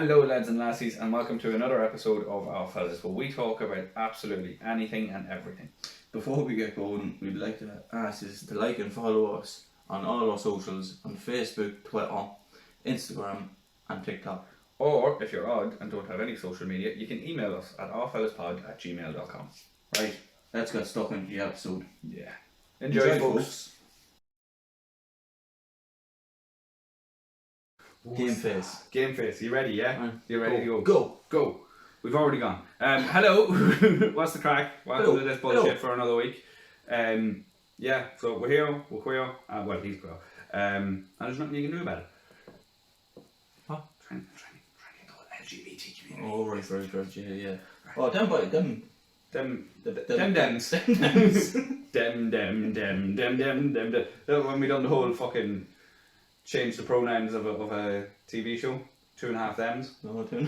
Hello lads and lassies, and welcome to another episode of Our Fellas, where we talk about absolutely anything and everything. Before we get going, we'd like to ask you to like and follow us on all our socials on Facebook, Twitter, Instagram and TikTok. Or, if you're odd and don't have any social media, you can email us at ourfellaspod@gmail.com. Right, let's get stuck into the episode. Yeah. Enjoy folks. Game face. Game face, you ready, yeah? Right. You ready to go? Go. We've already gone. Hello, what's the crack? Welcome to this bullshit for another week. Yeah, so we're here, we're queer, well, he's queer. And there's nothing you can do about it. What? Trying to get the whole LGBT community. Oh, right, yeah. Oh, them boy, them Dems. When we done the whole fucking change the pronouns of a TV show, 2.5 thems. No, them.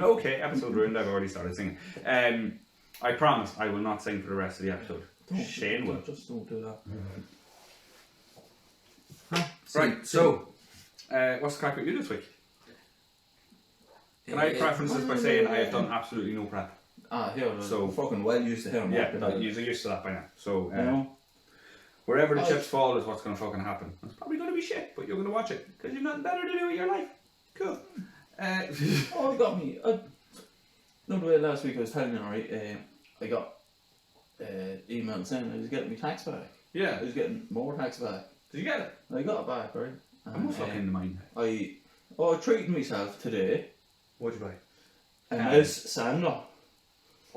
Okay, episode ruined. I've already started singing. I promise I will not sing for the rest of the episode. Shane will. Just don't do that. Right, so what's the crack with you this week? Can I preference this by saying I have done absolutely no prep? So fucking well used to hearing. Yeah, you're used to that by now. So you know, wherever the chips fall is what's going to fucking happen. It's probably going to be shit, but you're going to watch it because you've nothing better to do with your life. Cool. Oh, it got me. No, the way last week I was telling you, right? I got email saying I was getting my tax back. Yeah. I was getting more tax back. Did you get it? I got it back, right? I'm not fucking in the mind. I treated myself today. What'd you buy? A mouse sander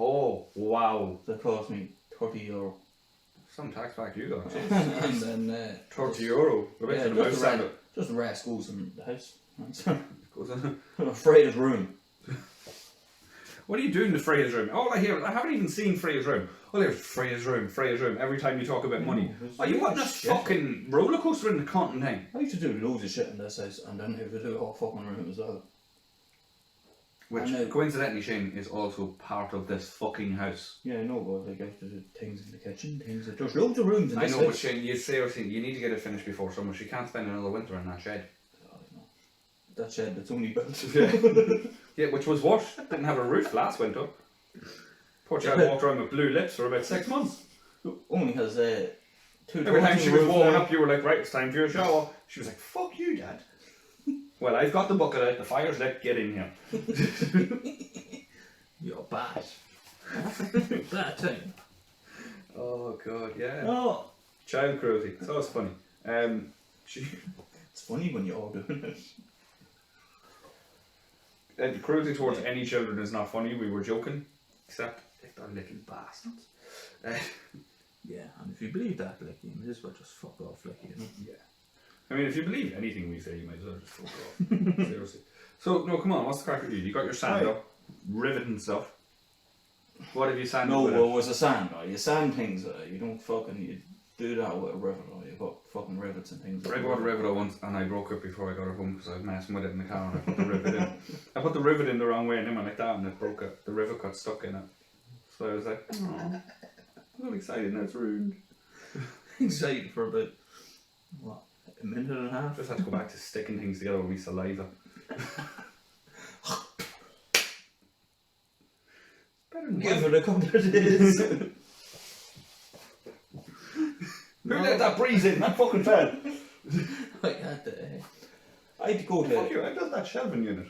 Oh, wow. that cost me €30. Some tax back you got. And then €30. We're back to the mouse sander. just the rest goes in the house. Goes on. I'm afraid of room. What are you doing to Freya's room? All I hear, I haven't even seen Freya's room. All I hear is Freya's room. Every time you talk about money. Are you wanting a fucking roller coaster in the content thing? I used to do loads of shit in this house and then have to do a whole fucking room as well. Which, coincidentally, Shane, is also part of this fucking house. Yeah, I know, but like I have to do things in the kitchen, there's loads of rooms in this house. I know, but Shane, you seriously, you need to get it finished before summer. She can't spend another winter in that shed. I know. That shed that's only built. Yeah, which was what? Didn't have a roof last winter. Poor child walked around with blue lips for about 6 months. Only has 2 Every time she was warming up, you were like, right, it's time for your shower. She was like, fuck you, Dad. Well, I've got the bucket out, the fire's lit, get in here. You're bad. Bad thing. Oh, God, yeah. Oh. Child cruelty. It's always funny. It's funny when you're all doing it. Cruelty towards any children is not funny, we were joking. Except if they're little bastards. Yeah, and if you believe that, like, you may as well just fuck off, like, you know. Yeah. I mean, if you believe anything we say, you might as well just fuck off. Seriously. So, no, come on, what's the crack with you? You got your sander, riveting stuff. What have you sanded with it was a sander. You sand things, you don't fucking, you do that with a rivet, or you got fucking rivets and things. I bought a rivet once and I broke it before I got it home because I was messing with it in the car and I put the rivet in. I put the rivet in the wrong way and then when I down it broke it. The rivet got stuck in it. So I was like, oh, I'm excited now it's ruined. Excited for about, what, a minute and a half? Just had to go back to sticking things together with my saliva. Better than give it a couple of days. Who let that breeze in? That fucking fell. I had to go to... Fuck you, I built that shelving unit.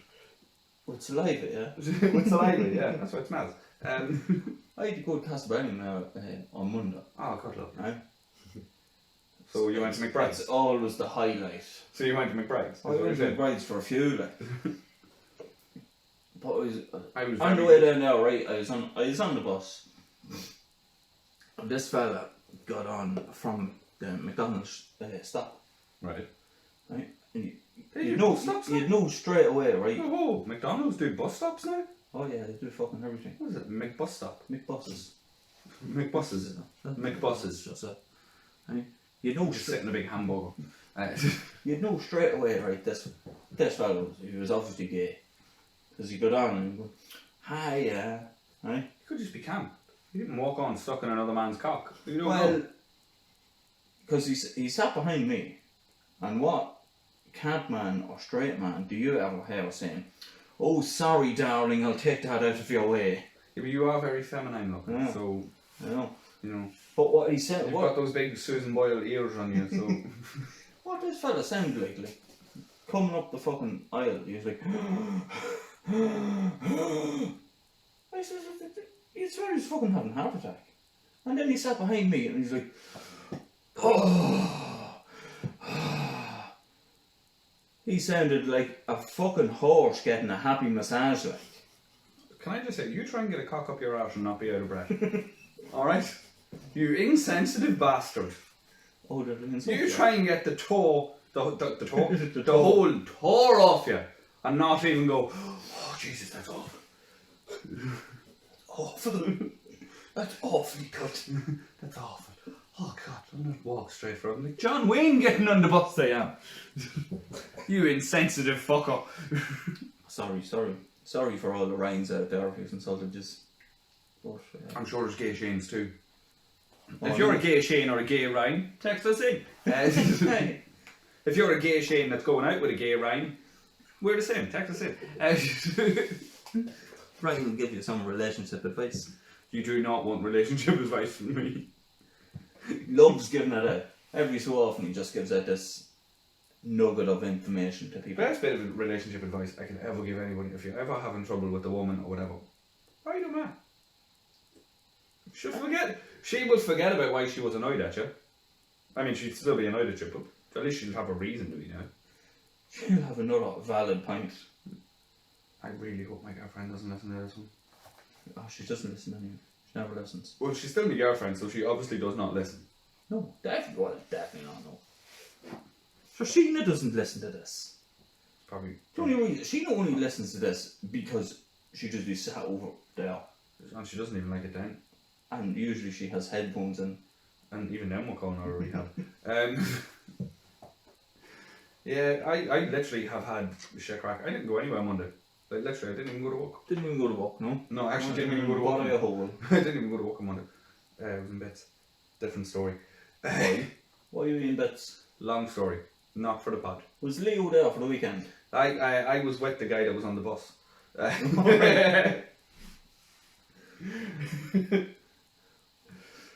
With saliva, yeah? With saliva, yeah, that's what it smells. I had to go to Castlebelly now on Monday. Oh, good luck. Right? So you went to McBride's? That's always the highlight. So you went to McBride's? I went to McBride's for a few, like. But I was on the very... way there now, right? I was on the bus. And this fella got on from the McDonald's stop. Right. Right? And you'd know straight away, right? Oh, McDonald's do bus stops now? Oh yeah, they do fucking everything. What is it? McBus stop? McBuses. McBuses. McBuses. Just that. Right? You'd know just sit in a big hamburger. You'd know straight away, right? This fellow, he was obviously gay. Because he got on and go, hi, yeah. Right? He could just be camp. He didn't walk on stuck in another man's cock. You know, well, because he sat behind me, and what cat man or straight man do you ever hear saying, "Oh, sorry, darling, I'll take that out of your way"? Yeah, but you are very feminine looking, Yeah. so You know. you know. But what he said, You've what got those big Susan Boyle ears on you, so what this fella sound like coming up the fucking aisle, he was like, I said, he swear he's fucking having a heart attack. And then he sat behind me and he's like, oh. He sounded like a fucking horse getting a happy massage, like. can I just say, you try and get a cock up your arse and not be out of breath. Alright? You insensitive bastard. Oh, they're doing You try and get the toe, the toe, The the toe. whole toe off you, and not even go, oh Jesus, that's awful. Awful. That's awfully cut. That's awful. Oh God, I'm not walk straight for him. Like John Wayne getting on the bus, I am. You insensitive fucker. Sorry for all the Ryans out there who's insulted just. But, I'm sure there's gay Shanes too. Oh, If you're a gay Shane or a gay Ryan, text us in. If you're a gay Shane that's going out with a gay Ryan, we're the same. Text us in. Ryan will give you some relationship advice. You do not want relationship advice from me. Loves giving it out. Every so often he just gives out this nugget of information to people. Best bit of relationship advice I could ever give anybody, if you're ever having trouble with a woman or whatever, write a man. She will forget about why she was annoyed at you. I mean, she'd still be annoyed at you, but at least she'll have a reason to be now. She'll have another valid point. I really hope my girlfriend doesn't listen to this one. Oh, she doesn't listen anyway. She never listens. Well, she's still my girlfriend, so she obviously does not listen. No, definitely not, no. So Sheena doesn't listen to this. Probably. She only listens to this because she just be sat over there. And she doesn't even like it then. And usually she has headphones in. And even then we're calling her a rehab. Yeah, I literally have had shit crack. I didn't go anywhere Monday. Like, literally, I didn't even go to work. Didn't even go to work, no? No, I actually didn't even go to work. Bother a hole. I didn't even go to work on Monday. I was in bits. Different story. Why? Why are you in bits? Long story. Not for the pod. Was Leo there for the weekend? I was with the guy that was on the bus.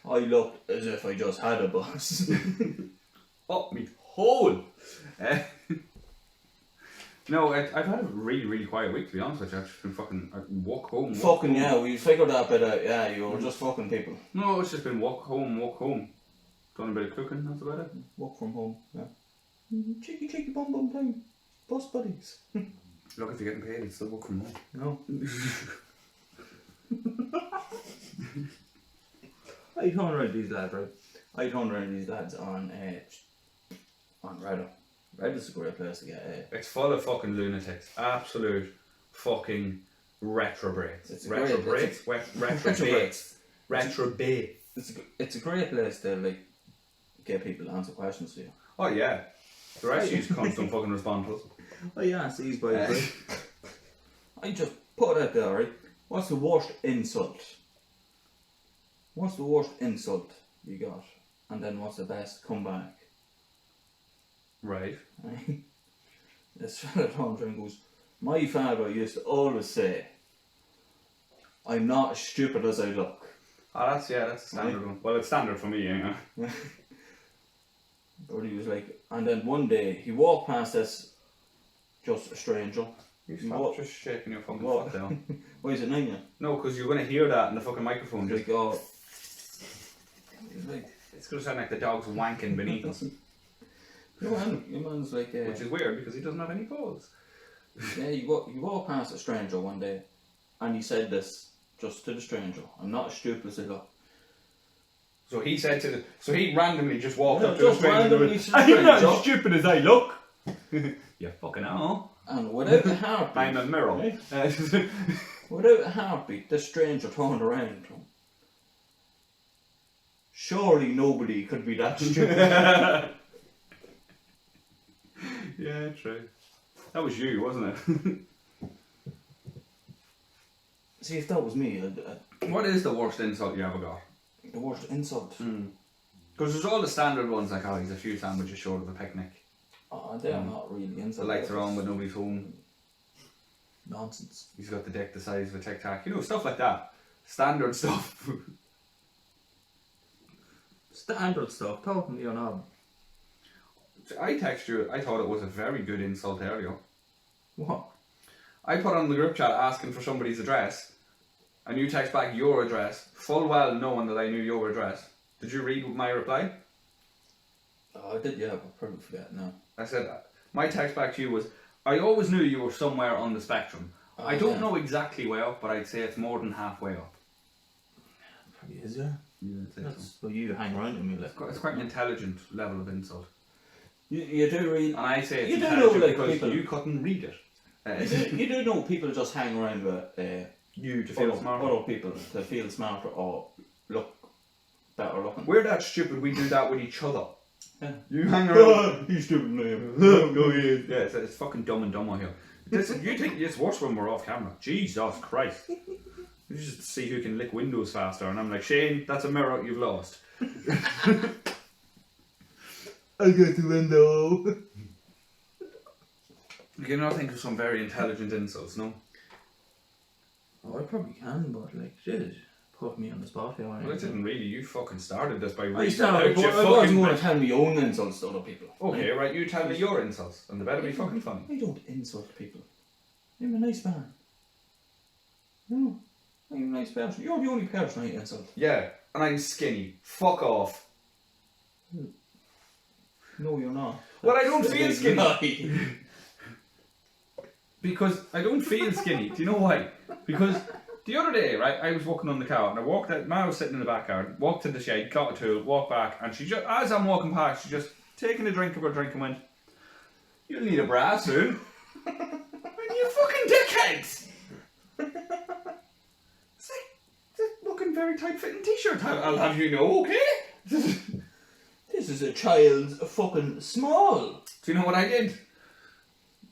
I looked as if I just had a bus. Up me hole! No, I've had a really, really quiet week, to be honest with you. I've just been fucking walk home. Fucking yeah, we figured that bit out. Yeah, you were just fucking people. No, it's just been walk home. Done a bit of cooking, that's about it. Work from home, yeah. Cheeky bum time. Bus buddies. Look, if you're getting paid, it's still work from home. No. I found around these lads, right? I found around these lads on Reddit. Reddit's a great place to get It's full of fucking lunatics. Absolute fucking retrobates. It's Retrobates? Retrobates. It's a great place to like get people to answer questions to you. Oh yeah. The rest of you cunts don't fucking respond to us. Oh yeah, it's these boys, right? I just put it out there, right? What's the worst insult? What's the worst insult you got? And then what's the best comeback? Right. This fella turns around and goes, my father used to always say, I'm not as stupid as I look. Oh, that's a standard one. Well, it's standard for me, anyway. But he was like, and then one day he walked past this, just a stranger. You stop just shaking your fucking foot down. Why is it 9 yet? No, because you're going to hear that in the fucking microphone. He's Just, like, oh. He's like, it's going to sound like the dog's wanking beneath us. your man's like, Which is weird because he doesn't have any paws. yeah, you walk past a stranger one day, and he said this just to the stranger. I'm not as stupid as I look. So he said so he randomly just walked up to just the stranger. randomly to the I'm not stranger. as stupid as I look. You fucking know. And without a heartbeat, I'm a mirror. right? Without a heartbeat, the stranger turned around to him. Surely nobody could be that stupid. Yeah, true. That was you, wasn't it? See, if that was me, What is the worst insult you ever got? the worst insult. Because there's all the standard ones like, oh, he's a few sandwiches short of a picnic. Oh, they're not really insult. The lights are on but nobody's home. Nonsense. He's got the dick the size of a Tic Tac. You know, stuff like that. Standard stuff. Standard stuff. Talking to you now. I text you, I thought it was a very good insult earlier. What? I put on the group chat asking for somebody's address, and you text back your address, full well knowing that I knew your address. Did you read my reply? Oh, I did, yeah, but probably forget now. I said, my text back to you was, I always knew you were somewhere on the spectrum. Oh, I don't yeah. know exactly where up, but I'd say it's more than halfway up. Probably is, yeah. Yeah, I'd say so. That's well, you hang around with me, like. It's quite an intelligent level of insult. You do read. And I say it's You do intelligent know, like, because people- you couldn't read it. You do know people just hang around with You to feel smarter. other people to feel smarter or look better looking. We're that stupid, we do that with each other. Yeah. You hang around. You stupid man. Yeah, it's fucking dumb and dumber here. You think it's worse when we're off camera? Jesus Christ. You just see who can lick windows faster, and I'm like, Shane, that's a mirror you've lost. I got the window. You can now think of some very intelligent insults, no? Oh, I probably can, but like, shit, put me on the spot here. Well, it didn't really. You fucking started this by I reading started, out but your I wasn't fucking... going to tell my own insults to other people. Okay, right, you tell me your insults, and they better be fucking funny. I don't insult people. I'm a nice man. No, I'm a nice person. You're the only person I insult. Yeah, and I'm skinny. Fuck off. No, you're not. Well, I don't feel That's skinny. lie. Because I don't feel skinny. Do you know why? Because the other day, right, I was walking on the car and I walked out, Ma was sitting in the back garden, walked to the shed, got a tool, walked back, and she just, as I'm walking past, she just taking a drink of her drink and went, "You'll need a bra soon." And you fucking dickheads! It's like, it's looking very tight fitting t-shirt. I'll have you know, okay? This is a child's fucking small. Do you know what I did?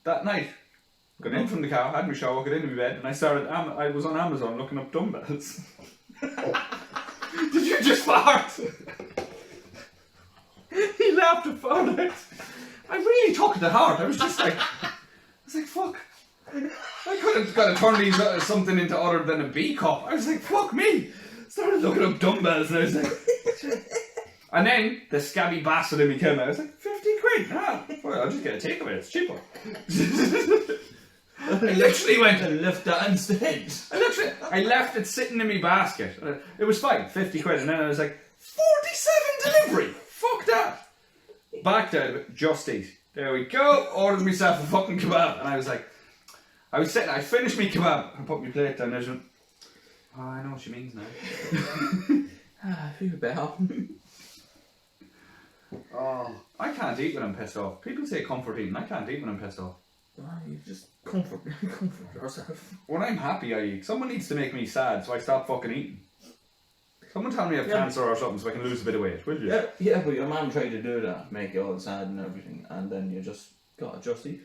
That night, got in from the car, had my shower, got into my bed, and I was on Amazon looking up dumbbells. Did you just fart? He laughed and farted. I really took it to heart. I was like, fuck. I could have got to turn these something into other than a B cup. I was like, fuck me. Started looking up dumbbells, and I was like, and then the scabby bastard in me came out. I was like, 50 quid. Ah, well, I'll just get a takeaway. It's cheaper. I literally went. And left that instead. I left it sitting in my basket. It was fine, 50 quid, and then I was like, 47 delivery. Fuck that. Backed out of it. Just Eat. There we go. Ordered myself a fucking kebab, and I was like, I finished my kebab and put my plate down. And I went, oh, I know what she means now. I feel better. Oh, I can't eat when I'm pissed off. People say comfort eating. I can't eat when I'm pissed off. You just comfort yourself. When I'm happy, I eat. Someone needs to make me sad, so I stop fucking eating. Someone tell me I have cancer or something, so I can lose a bit of weight, will you? Yeah, but your man tried to do that, make you all sad and everything, and then you just got just eat.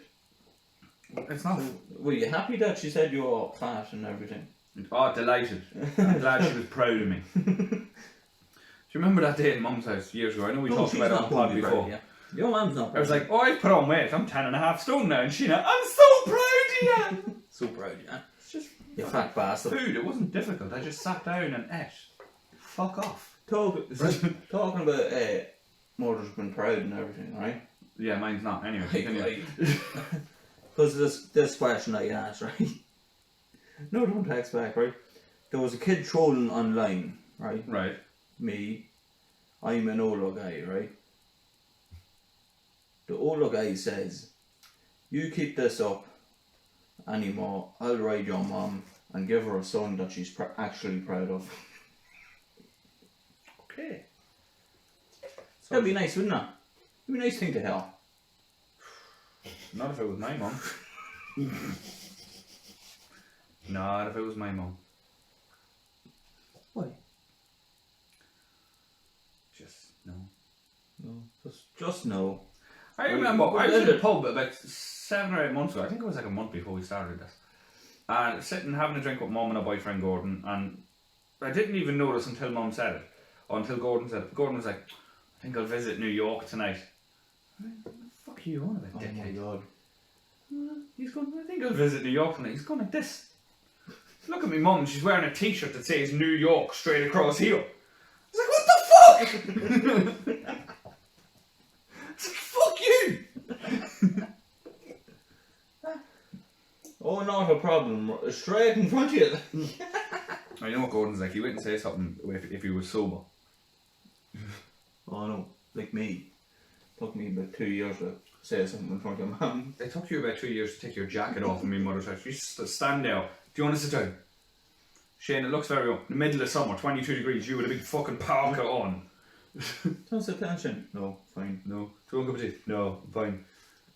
It's not. Were you happy that she said you were fat and everything? Oh, delighted. I'm glad she was proud of me. Do you remember that day in Mum's house years ago? I know we talked about it on the pod before. Yeah. Your man's not proud. I was like, oh, I've put on weight. I'm 10.5 stone now. And she now, I'm so proud of you. so proud, yeah. It's just You fat bastard. food. It wasn't difficult. I just sat down and ate. Fuck off. Talking about mother's been proud and everything, right? Yeah, mine's not. Anyway, continue. Because this question that you asked, right? No, don't text back, right? There was a kid trolling online, right? Right. Me, I'm an Ola guy, right? The Ola guy says, you keep this up anymore, I'll ride your mom and give her a son that she's actually proud of. Okay. That'd be nice, wouldn't it? It'd be a nice thing to hear. Not if it was my mum. Not if it was my mum. Why? Just no. No, just no. I remember I was in the pub about 7 or 8 months ago. I think it was like a month before we started this. And sitting having a drink with Mum and her boyfriend Gordon, and I didn't even notice until Mum said it. Or until Gordon said it. Gordon was like, think I'll visit New York tonight. What the fuck are you on about, Oh my dickhead? god. He's going, I think I'll visit New York tonight. He's going like this. Look at me mum, she's wearing a t-shirt that says New York straight across here. I was like, what the fuck? I was like, fuck you! Oh, not a problem. Straight in front of you. I know what Gordon's like, he wouldn't say something if he was sober. Oh no, like me. Took me about 2 years to say something in front of your mum. It took you about 2 years to take your jacket off and my mother's house. You stand there. Do you want to sit down? Shane, it looks very up. In the middle of summer, 22 degrees, you with a big fucking parka on. Don't say attention. No, fine. No. Do you want a cup of tea? No, I'm fine.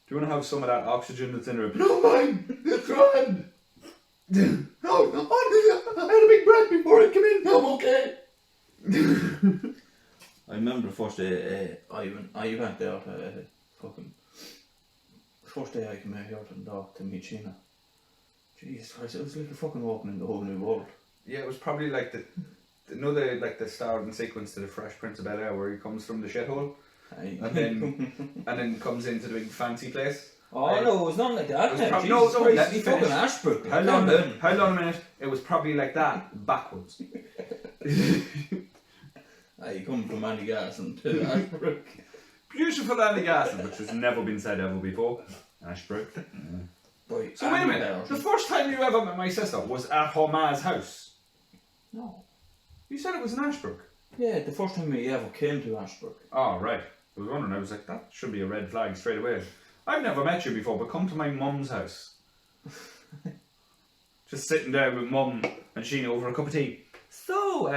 Do you want to have some of that oxygen that's in the room? No, fine. It's grand. No, I had a big breath before I came in. I'm okay. I remember the first day I went there to fucking... First day I came out here to the dock to meet Sheena. Jesus Christ, it was like a fucking walking in the whole new world. Yeah, it was probably like the starting sequence to the Fresh Prince of Bel-Air where he comes from the shithole and then comes into the big fancy place. Oh no, it was not like that. It was Jesus Christ, let me it's fucking finish. Ashbrook. How long a minute? It was probably like that backwards. You come from Annigasson to Ashbrook. Beautiful Annigasson, which has never been said ever before. Ashbrook. Boy, So wait a minute. The first time you ever met my sister was at her ma's house. No. You said it was in Ashbrook. Yeah, the first time we ever came to Ashbrook. Oh right. I was wondering. I was like, that should be a red flag straight away. I've never met you before, but come to my mum's house. Just sitting down with mum and Sheena over a cup of tea. So,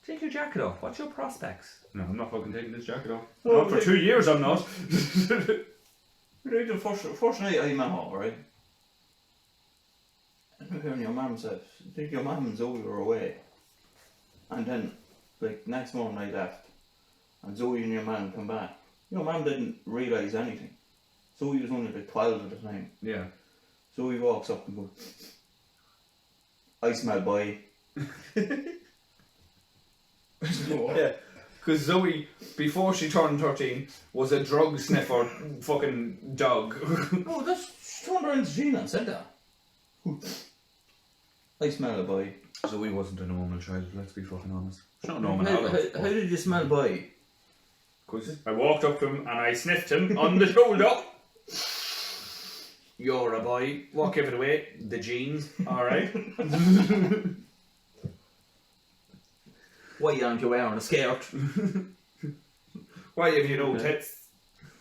take your jacket off. What's your prospects? No, I'm not fucking taking this jacket off. Oh, Not for 2 years, I'm not. Right, the first night I met her, right? And we were in your mum's house. I think your mum and Zoe were away. And then, like, next morning I left. And Zoe and your mum come back. Your mum didn't realise anything. Zoe was only like 12 at the time. Yeah. Zoe walks up and goes, I smell boy. Yeah. Because Zoe, before she turned 13, was a drug sniffer fucking dog. Oh, she turned around to Gina and said that. I smell a boy. Zoe wasn't a normal child, let's be fucking honest. She's not normal How did you smell boy? Because I walked up to him and I sniffed him on the shoulder. You're a boy. What give it away? The genes, alright. Why aren't you wearing a skirt? Why have you no tits?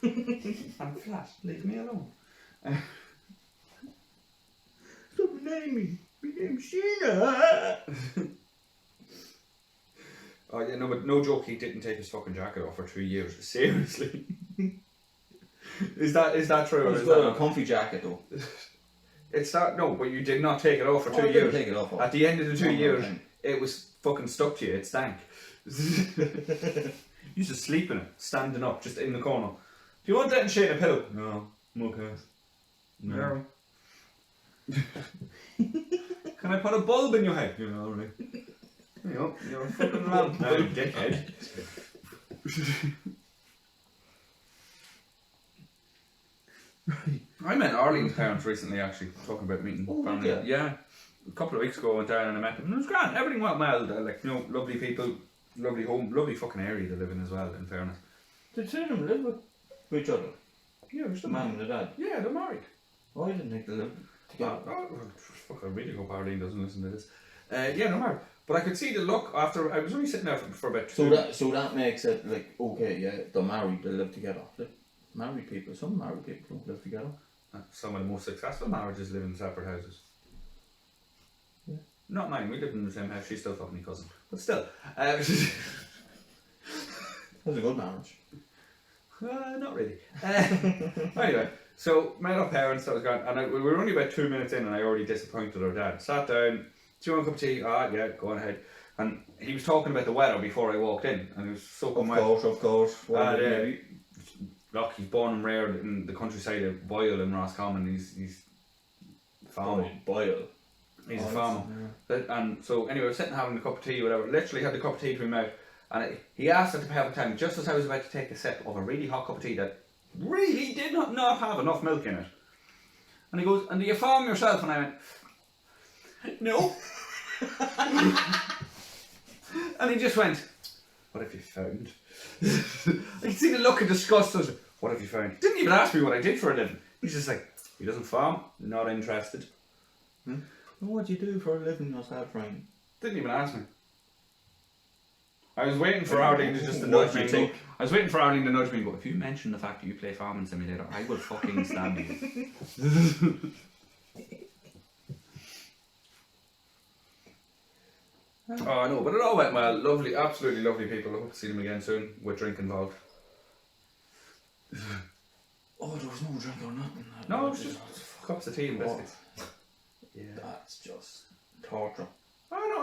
I'm flat, leave me alone. Stop naming me. My name's Sheena. Oh yeah, no, but no joke, he didn't take his fucking jacket off for 2 years. Seriously. Is that true? Or He's is got that a comfy jacket though. It's that no, but you did not take it off for 2 I didn't years. take it off. At the end of the 2 One more years, time. it was fucking stuck to you. It stank. You used to sleep in it, standing up, just in the corner. Do you want that and shade a pillow? No, I'm okay. No. Can I put a bulb in your head? You're alright. There you go. You're a fucking lamp now, dickhead. I met Arlene's parents recently, actually, talking about meeting family. did you? Yeah, a couple of weeks ago I went down and I met them, and it was grand. Everything went well. They're like, you know, lovely people, lovely home, lovely fucking area to live in as well. In fairness. Did two of them live with each other? Yeah, The mum and the dad? Yeah, they're married. Oh, I didn't think they lived together. Fuck, I really hope Arlene doesn't listen to this. Yeah, they're married. But I could see the look after. I was only sitting there for about. So that makes it like, okay, yeah, they're married, they live together. Married people, some married people don't live together. Some of the most successful marriages live in separate houses. Yeah. Not mine. We lived in the same house. She still thought me cousin, but still. That's a good marriage. Not really. Anyway, so met our parents. That was grand, and we were only about 2 minutes in, and I already disappointed our dad. Sat down. Do you want a cup of tea? Ah, yeah, go on ahead. And he was talking about the weather before I walked in, and he was soaking wet. Of course. Yeah. Look, he's born and reared in the countryside of Boyle in Roscommon. He's farmer. Boyle. He's a farmer. And so anyway, I was sitting having a cup of tea, whatever. Literally had the cup of tea to my mouth, And he asked at the perfect time, just as I was about to take a sip of a really hot cup of tea that really did not have enough milk in it. And he goes, and do you farm yourself? And I went, no. And he just went, what have you found? I could see the look of disgust. I was like, what have you found? He didn't even ask me what I did for a living. He's just like, he doesn't farm, not interested. What do you do for a living yourself, Ryan? Didn't even ask me. I was waiting for Arlene to just nudge me and go. I was waiting for Arlene to nudge me and go, if you mention the fact that you play Farming Simulator, I will fucking stab you. Oh no, but it all went well. Lovely, absolutely lovely people. I hope to see them again soon with drink involved. Oh, there was no drink or nothing. No, it was just cups of tea and biscuits. Yeah. That's just torture. Oh no,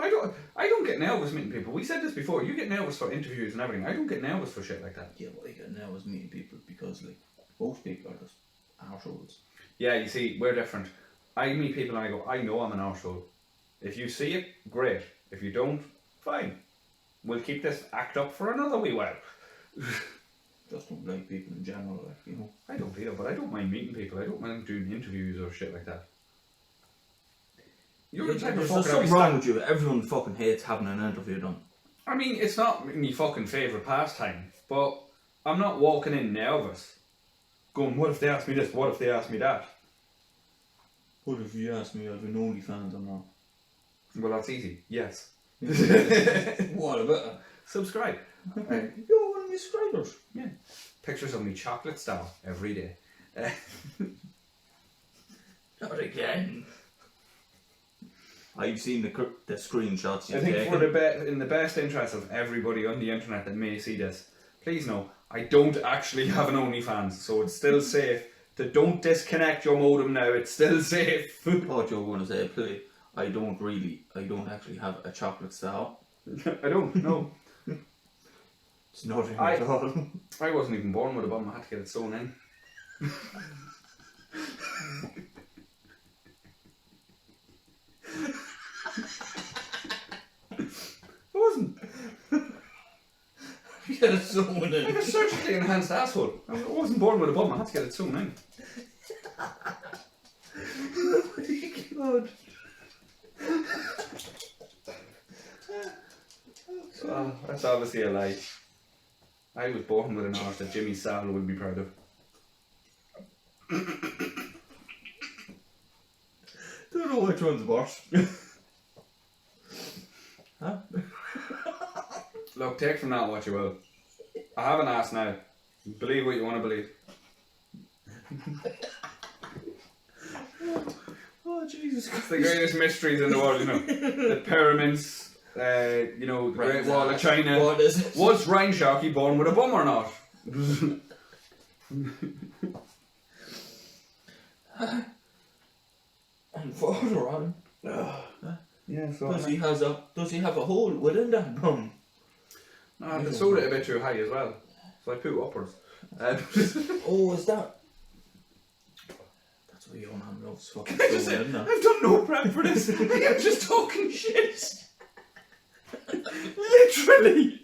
I don't get nervous meeting people. We said this before. You get nervous for interviews and everything. I don't get nervous for shit like that. Yeah, but I get nervous meeting people because like most people are just arseholes. Yeah, you see, we're different. I meet people and I go, I know I'm an arsehole. If you see it, great. If you don't, fine. We'll keep this act up for another wee while. Just don't like people in general, like, you know. I don't either, but I don't mind meeting people. I don't mind doing interviews or shit like that. You're the type of There's fucker something wrong with you. Everyone fucking hates having an interview done. I mean, it's not my fucking favourite pastime, but I'm not walking in nervous. Going, what if they ask me this? What if they ask me that? What if you ask me, I've an OnlyFans or not? Well, that's easy. Yes. What about it? Subscribe. You're one of my subscribers. Yeah. Pictures of me chocolate style every day. Not again. I've seen the screenshots you've I think taken. for in the best interest of everybody on the internet that may see this, please know, I don't actually have an OnlyFans, so it's still safe. Don't disconnect your modem now, it's still safe. I thought you were going to say, please, I don't actually have a chocolate star. I don't, no. It's nothing at all. I wasn't even born with a bum, I had to get it sewn in. I wasn't. You get it sewn in. I got a surgically enhanced asshole. I wasn't born with a bum, I had to get it sewn in. Oh my god. That's obviously a lie. I was born with an arse that Jimmy Savile would be proud of. Don't know which one's worse. Huh? Look, take from that what you will. I have an ass now. Believe what you want to believe. Oh Jesus It's the greatest mysteries in the world, you know. The pyramids, you know, the Great Wall of China. What is it? Was Ryan Sharkey born with a bum or not? And further on, Yeah, so does he have a hole within that bum? no, I sewed it a bit too high as well. So I poo upwards. Oh, is that? That's what your man loves fucking I just sewing, said, isn't it? I've done no prep for this. I'm just talking shit. Literally.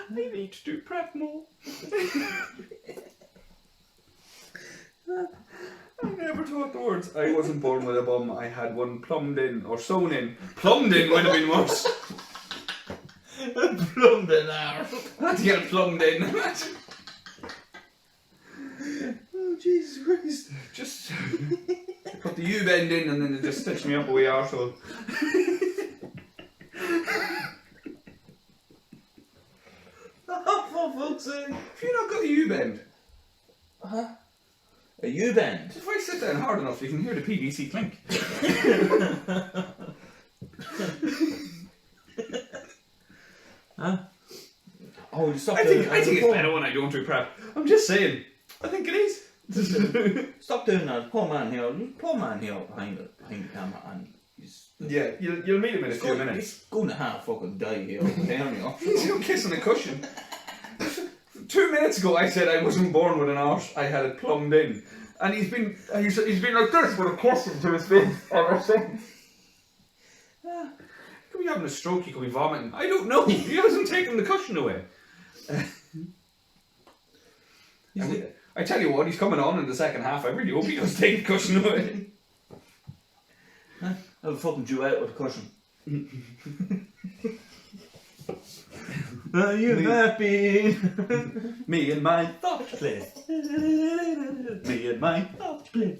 I need to do prep more. I never taught the words. I wasn't born with a bum. I had one plumbed in or sewn in. Plumbed in would have been worse. Plumbed in there. I had to get it plumbed in. Oh Jesus Christ! Just put the U-bend in and then they just stitched me up a wee arsehole. Oh, for fuck's sake! Have you not got a U-bend? Huh? A U-bend? If I sit down hard enough, you can hear the PVC clink. Huh? Oh, you stop I doing think that. it's better when I don't do prep. I'm just saying. I think it is. Stop doing that. Poor man here behind the camera, and he's Yeah, you'll meet him in a few minutes. He's going to have fucking die here. Down He's still kissing a cushion. 2 minutes ago I said I wasn't born with an arse, I had it plumbed in. And he's been like this with a cushion to his face ever since. could be having a stroke, he could be vomiting. I don't know. He hasn't taken the cushion away. I tell you what, he's coming on in the second half. I really hope he does take the cushion away. Have a fucking duet with a cushion. Are you happy? Me and my thoughts play. Me and my thoughts play.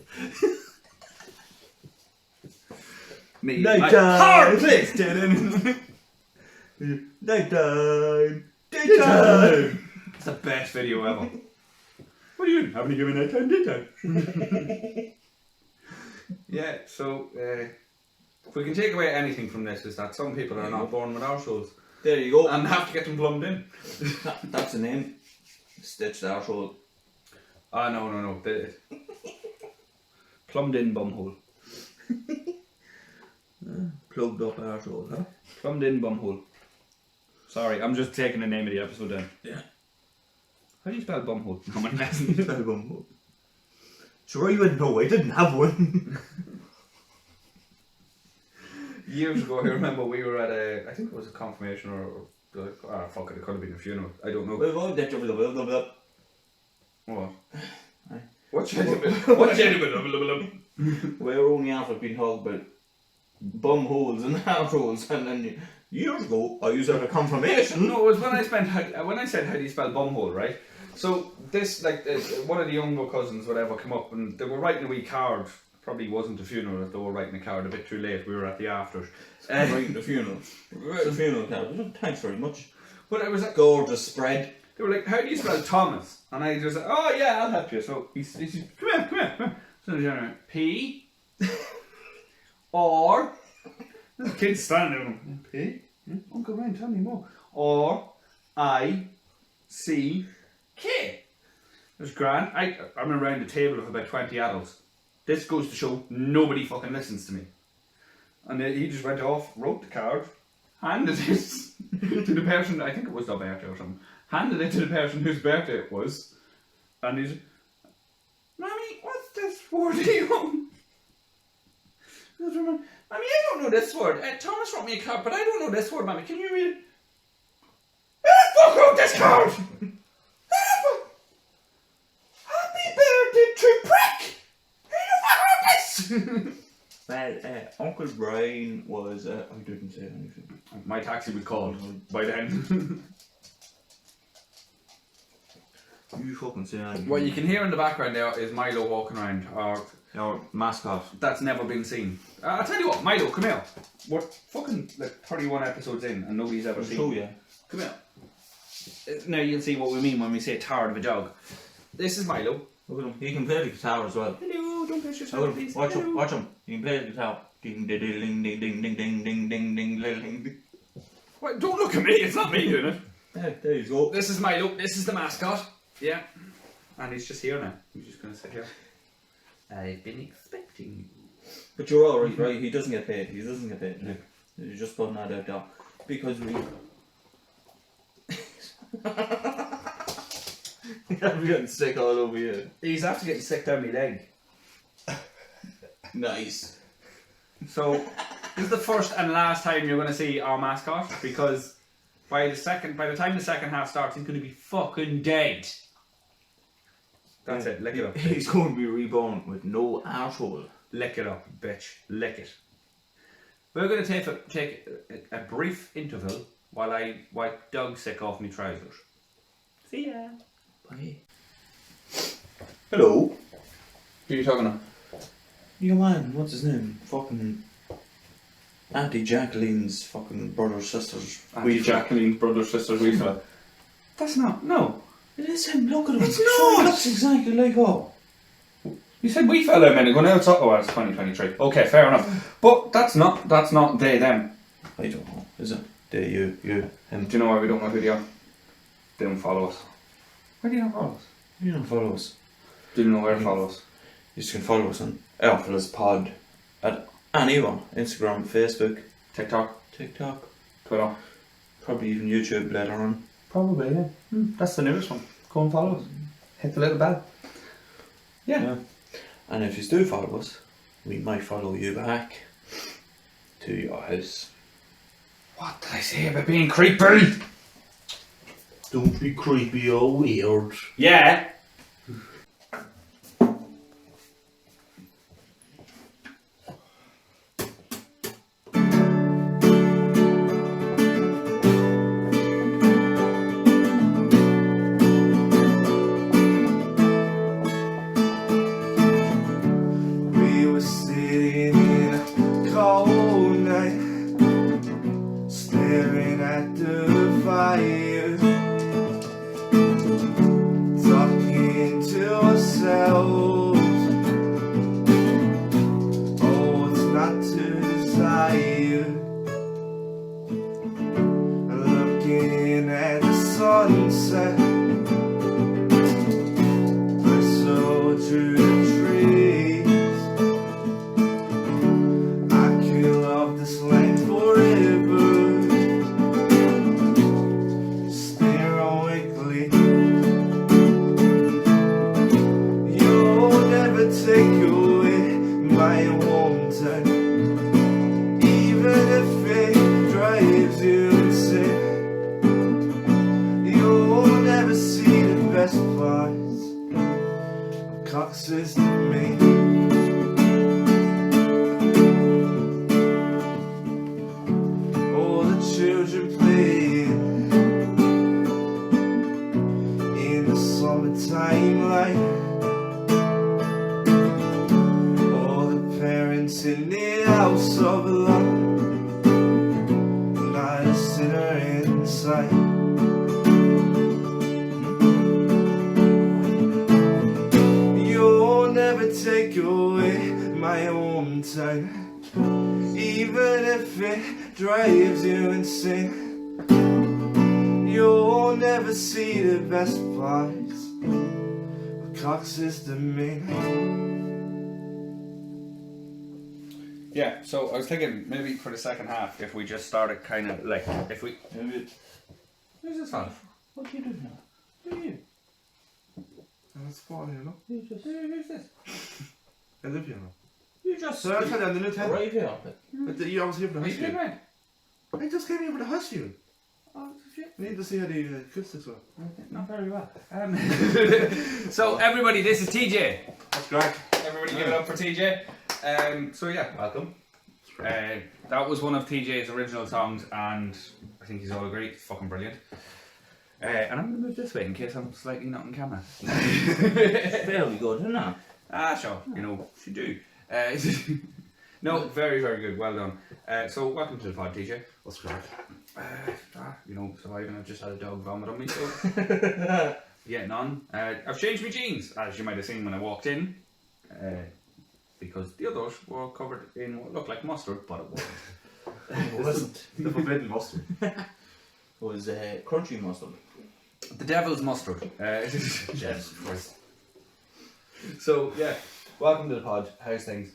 Me and my heart plays. Nighttime. Daytime. It's the best video ever. What are you doing? Having a give a nighttime, daytime. Yeah, so if we can take away anything from this, is that some people are not born with arseholes. There you go. And have to get them plumbed in. That's the name. Stitched arsehole. Ah, no. Plumbed in bumhole. Plugged up arsehole, huh? Plumbed in bumhole. Sorry, I'm just taking the name of the episode then. Yeah. How do you spell bumhole? No, my bumhole. Sure you would know, I didn't have one. Years ago, I remember we were at I think it was a confirmation fuck it could have been a funeral. I don't know. What? Aye. What gentleman? What gentleman? We're only after being talked about bum holes and arseholes, and then years ago I used it as a confirmation. No, it was when I said how do you spell bumhole, right? So this one of the younger cousins, whatever, come up and they were writing a wee card. Probably wasn't a funeral if they were writing a card a bit too late. We were at the afters. Writing the funeral. We were at the funeral card. Thanks very much. But it was a gorgeous spread. They were like, how do you spell Thomas? And I just said, oh yeah, I'll help you. So he said, come here. So the P or the kid's standing there. P? Uncle Ryan, tell me more. Or I C K. It was grand. I'm around a table of about 20 adults. This goes to show nobody fucking listens to me. And then he just went off, wrote the card, handed it to the person, I think it was their birthday or something, handed it to the person whose birthday it was, and he's, Mommy, what's this word you on? Mommy, I don't know this word. Thomas wrote me a card, but I don't know this word, Mommy. Can you read it? Who the fuck wrote this card? Happy birthday to Prick! Well, Uncle Brian was. I didn't say anything. My taxi was called by then. You fucking say anything. What you can hear in the background there is Milo walking around, Our mascot. That's never been seen. I'll tell you what, Milo, come here. We're fucking like 31 episodes in and nobody's ever seen. Show you. Come here. Now you'll see what we mean when we say tired of a dog. This is Milo. Look at him. He can play the guitar as well. Hello, don't push yourself, please. Watch him. Watch him. He can play the guitar. Ding ding ding ding ding ding ding ding ding ding ding. Wait, don't look at me. It's not me doing it. There you go. This is Milo. This is the mascot. Yeah. And he's just here now. He's just going to sit here. I've been expecting you. But you're alright, right? He doesn't get paid. He doesn't get paid. Look, you're just putting that out there because we. I'm getting sick all over you. He's after getting sick down my leg. Nice. So, this is the first and last time you're going to see our mascot because by the time the second half starts, he's going to be fucking dead. That's it. Lick it up. He's going to be reborn with no arsehole. Lick it up, bitch. Lick it. We're going to take a brief interval while I wipe Doug sick off my trousers. See ya. Bye. Hello. Who are you talking to? Your man, what's his name? Fucking Auntie Jacqueline's fucking brothers, sisters. Auntie Jacqueline's brothers, sisters, we fella. That's not, no. It is him, look at him. It's He not. looks exactly like her. You said we fella a minute ago, now it's oh, it's 2023. Okay, fair enough. But that's not they, them. I don't know, is it? They, you, him. Do you know why we don't know who they are? They don't follow us. Why do you not follow us? You don't follow us. Do you know where to follow us? You just can follow us on Airfellas Pod at anyone. Instagram, Facebook, TikTok, Twitter. probably even YouTube later on. Probably, yeah. That's the newest one. Go and follow us. Hit the little bell. Yeah. And if you do follow us, we might follow you back to your house. What did I say about being creepy? Don't be creepy or weird. Yeah. We were sitting in a cold night, staring at the fire, talking to ourselves. Oh, what's not to desire? Looking at the sunset, bristled through the trees. I could love this land forever. Stare awakely. You'll never take away my wanted, even if it drives you insane. You'll never see the best parts of Cox's to me. All the children playing in the summertime light. All the parents in the house of love, not a sinner in sight. You'll never take away my own time, even if it drives you insane. You'll never see the best parts of Cox's domain. Yeah, so I was thinking maybe for the second half, if we just started kind of like, if we... Maybe. Who's this on? What are you doing now? Who are you? That's fine, you know. You just. Who's this? I live here now. You just. So I'll tell you on the new tent. Right here. But you always here for the Are house you doing view. right? I just came here for the house view. Oh, shit. I need to see how the acoustics were. Not very well. So everybody, this is TJ. That's great. Everybody give it up for TJ. So yeah, welcome. That was one of TJ's original songs, and I think he's all agree, it's fucking brilliant. And I'm going to move this way in case I'm slightly not on camera. Fairly good, isn't it? Sure, you know, she do. No, very, very good, well done. So welcome to the pod, TJ. That's great. You know, surviving, I've just had a dog vomit on me, so getting on. I've changed my jeans, as you might have seen when I walked in, because the others were covered in what looked like mustard, but it wasn't. It wasn't the forbidden mustard. It was crunchy mustard. The devil's mustard. Jesus Christ. So, yeah, welcome to the pod. How's things?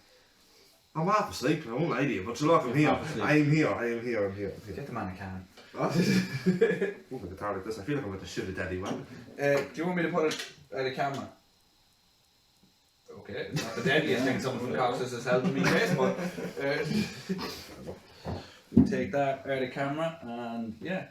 I'm half asleep, I won't lie to you, but you know what, I'm here. half asleep. I'm here. Get the man a can. What? Move the guitar like this, I feel like I'm about to shoot a daddy one. Do you want me to put it at a camera? Okay, it's not the deadliest thing someone from Cox's has held in me face, but we'll take that out of camera, and yeah.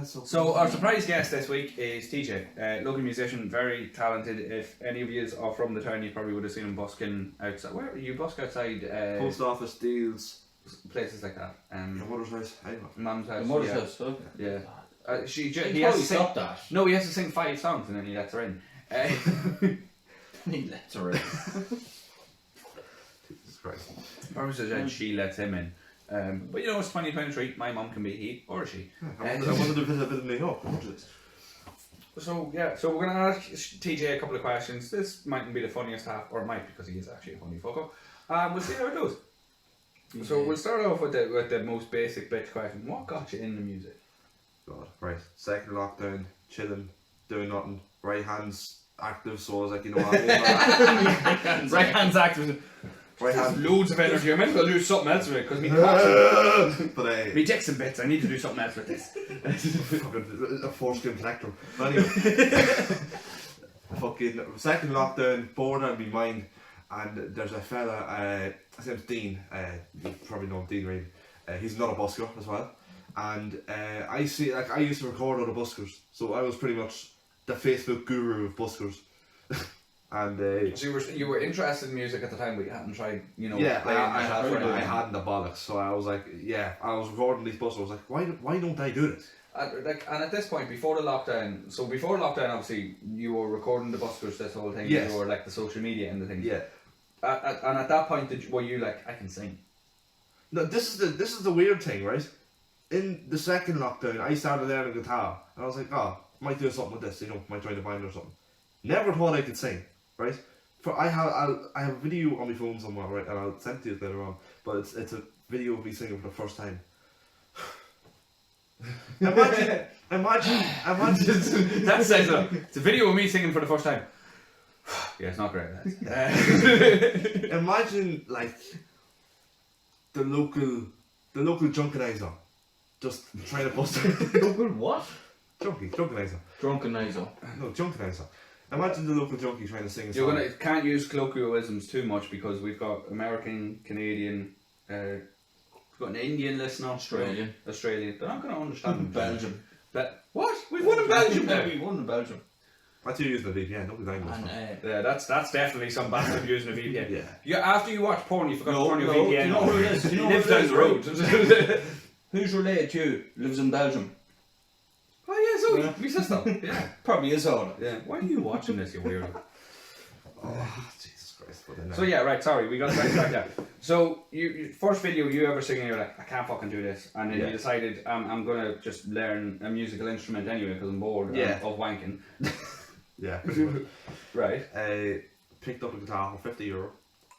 So our surprise guest this week is TJ, local musician, very talented. If any of you are from the town, you probably would have seen him busking outside. Where you busk outside? Post office deals. Places like that. Your mother's house. Anyway. Mum's house. The mother's yeah. house, okay. Yeah. He He has probably to sing. stopped that. No, he has to sing 5 songs and then he lets her in. He lets her in. Jesus Christ. Or said she lets him in. But you know, it's 2023. My mum can be he or she. I wanted to visit a bit of New York. So yeah, so we're gonna ask TJ a couple of questions. This mightn't be the funniest half, or it might because he is actually a funny fucker. We'll see how it goes. Yeah. So we'll start off with the most basic bitch question. What got you into music? God, right. Second lockdown, chilling, doing nothing. Right hand's active, so I was like, you know what? Right hand's active. Right hand. Loads of energy. I might as well do something else with it because me But me dicks and bits. I need to do something else with this. fucking a foreskin collector. But anyway, fucking second lockdown, bored out of my mind, and there's a fella. His name's Dean. You probably know Dean Reid. He's not a busker as well. and I see, like, I used to record other buskers, so I was pretty much the Facebook guru of buskers. And So you were interested in music at the time, but you hadn't tried, yeah, playing I yourself or anything. hadn't the bollocks, so I was like, yeah, I was recording these buskers. I was like, why don't I do this? And at this point, before the lockdown, obviously, you were recording the buskers, this whole thing, Yes. you were like the social media and the things. Yeah. And at that point, were you like, I can sing? No, this is the weird thing, right? In the second lockdown, I started learning guitar, and I was like, oh, might do something with this, might try to find it or something. Never thought I could sing, right? I have a video on my phone somewhere, right, and I'll send it to you later on. But it's a video of me singing for the first time. Imagine. That says it. It's a video of me singing for the first time. Yeah, it's not great. Imagine like the local Junkenizer just trying to bust Local what? Junkenizer. Drunkenizer. No, Junkenizer. Imagine the local junkie trying to sing a You're song. can't use colloquialisms too much because we've got American, Canadian, we've got an Indian listener, Australian. They're not going to understand Belgium. What? We've won in Belgium now. We won in Belgium. That's you using a VPN, don't be dying And Yeah, that's definitely some bastard using a VPN. Yeah. Yeah, after you watch porn, you forgot to turn your no, VPN you know on. who it is? You know He lives who it down is, the road. who's related to you? Lives in Belgium. Oh yeah, so Yeah. my sister. Yeah. Probably is all. Yeah. Why are you watching this, you weirdo? Oh, Jesus Christ. But then, So yeah, right. Sorry, we got sidetracked there. So you first video you ever singing, you're like, I can't fucking do this, and then Yeah. you decided I'm gonna just learn a musical instrument anyway because I'm bored Yeah. of wanking. yeah, pretty much. Right. I picked up a guitar for €50,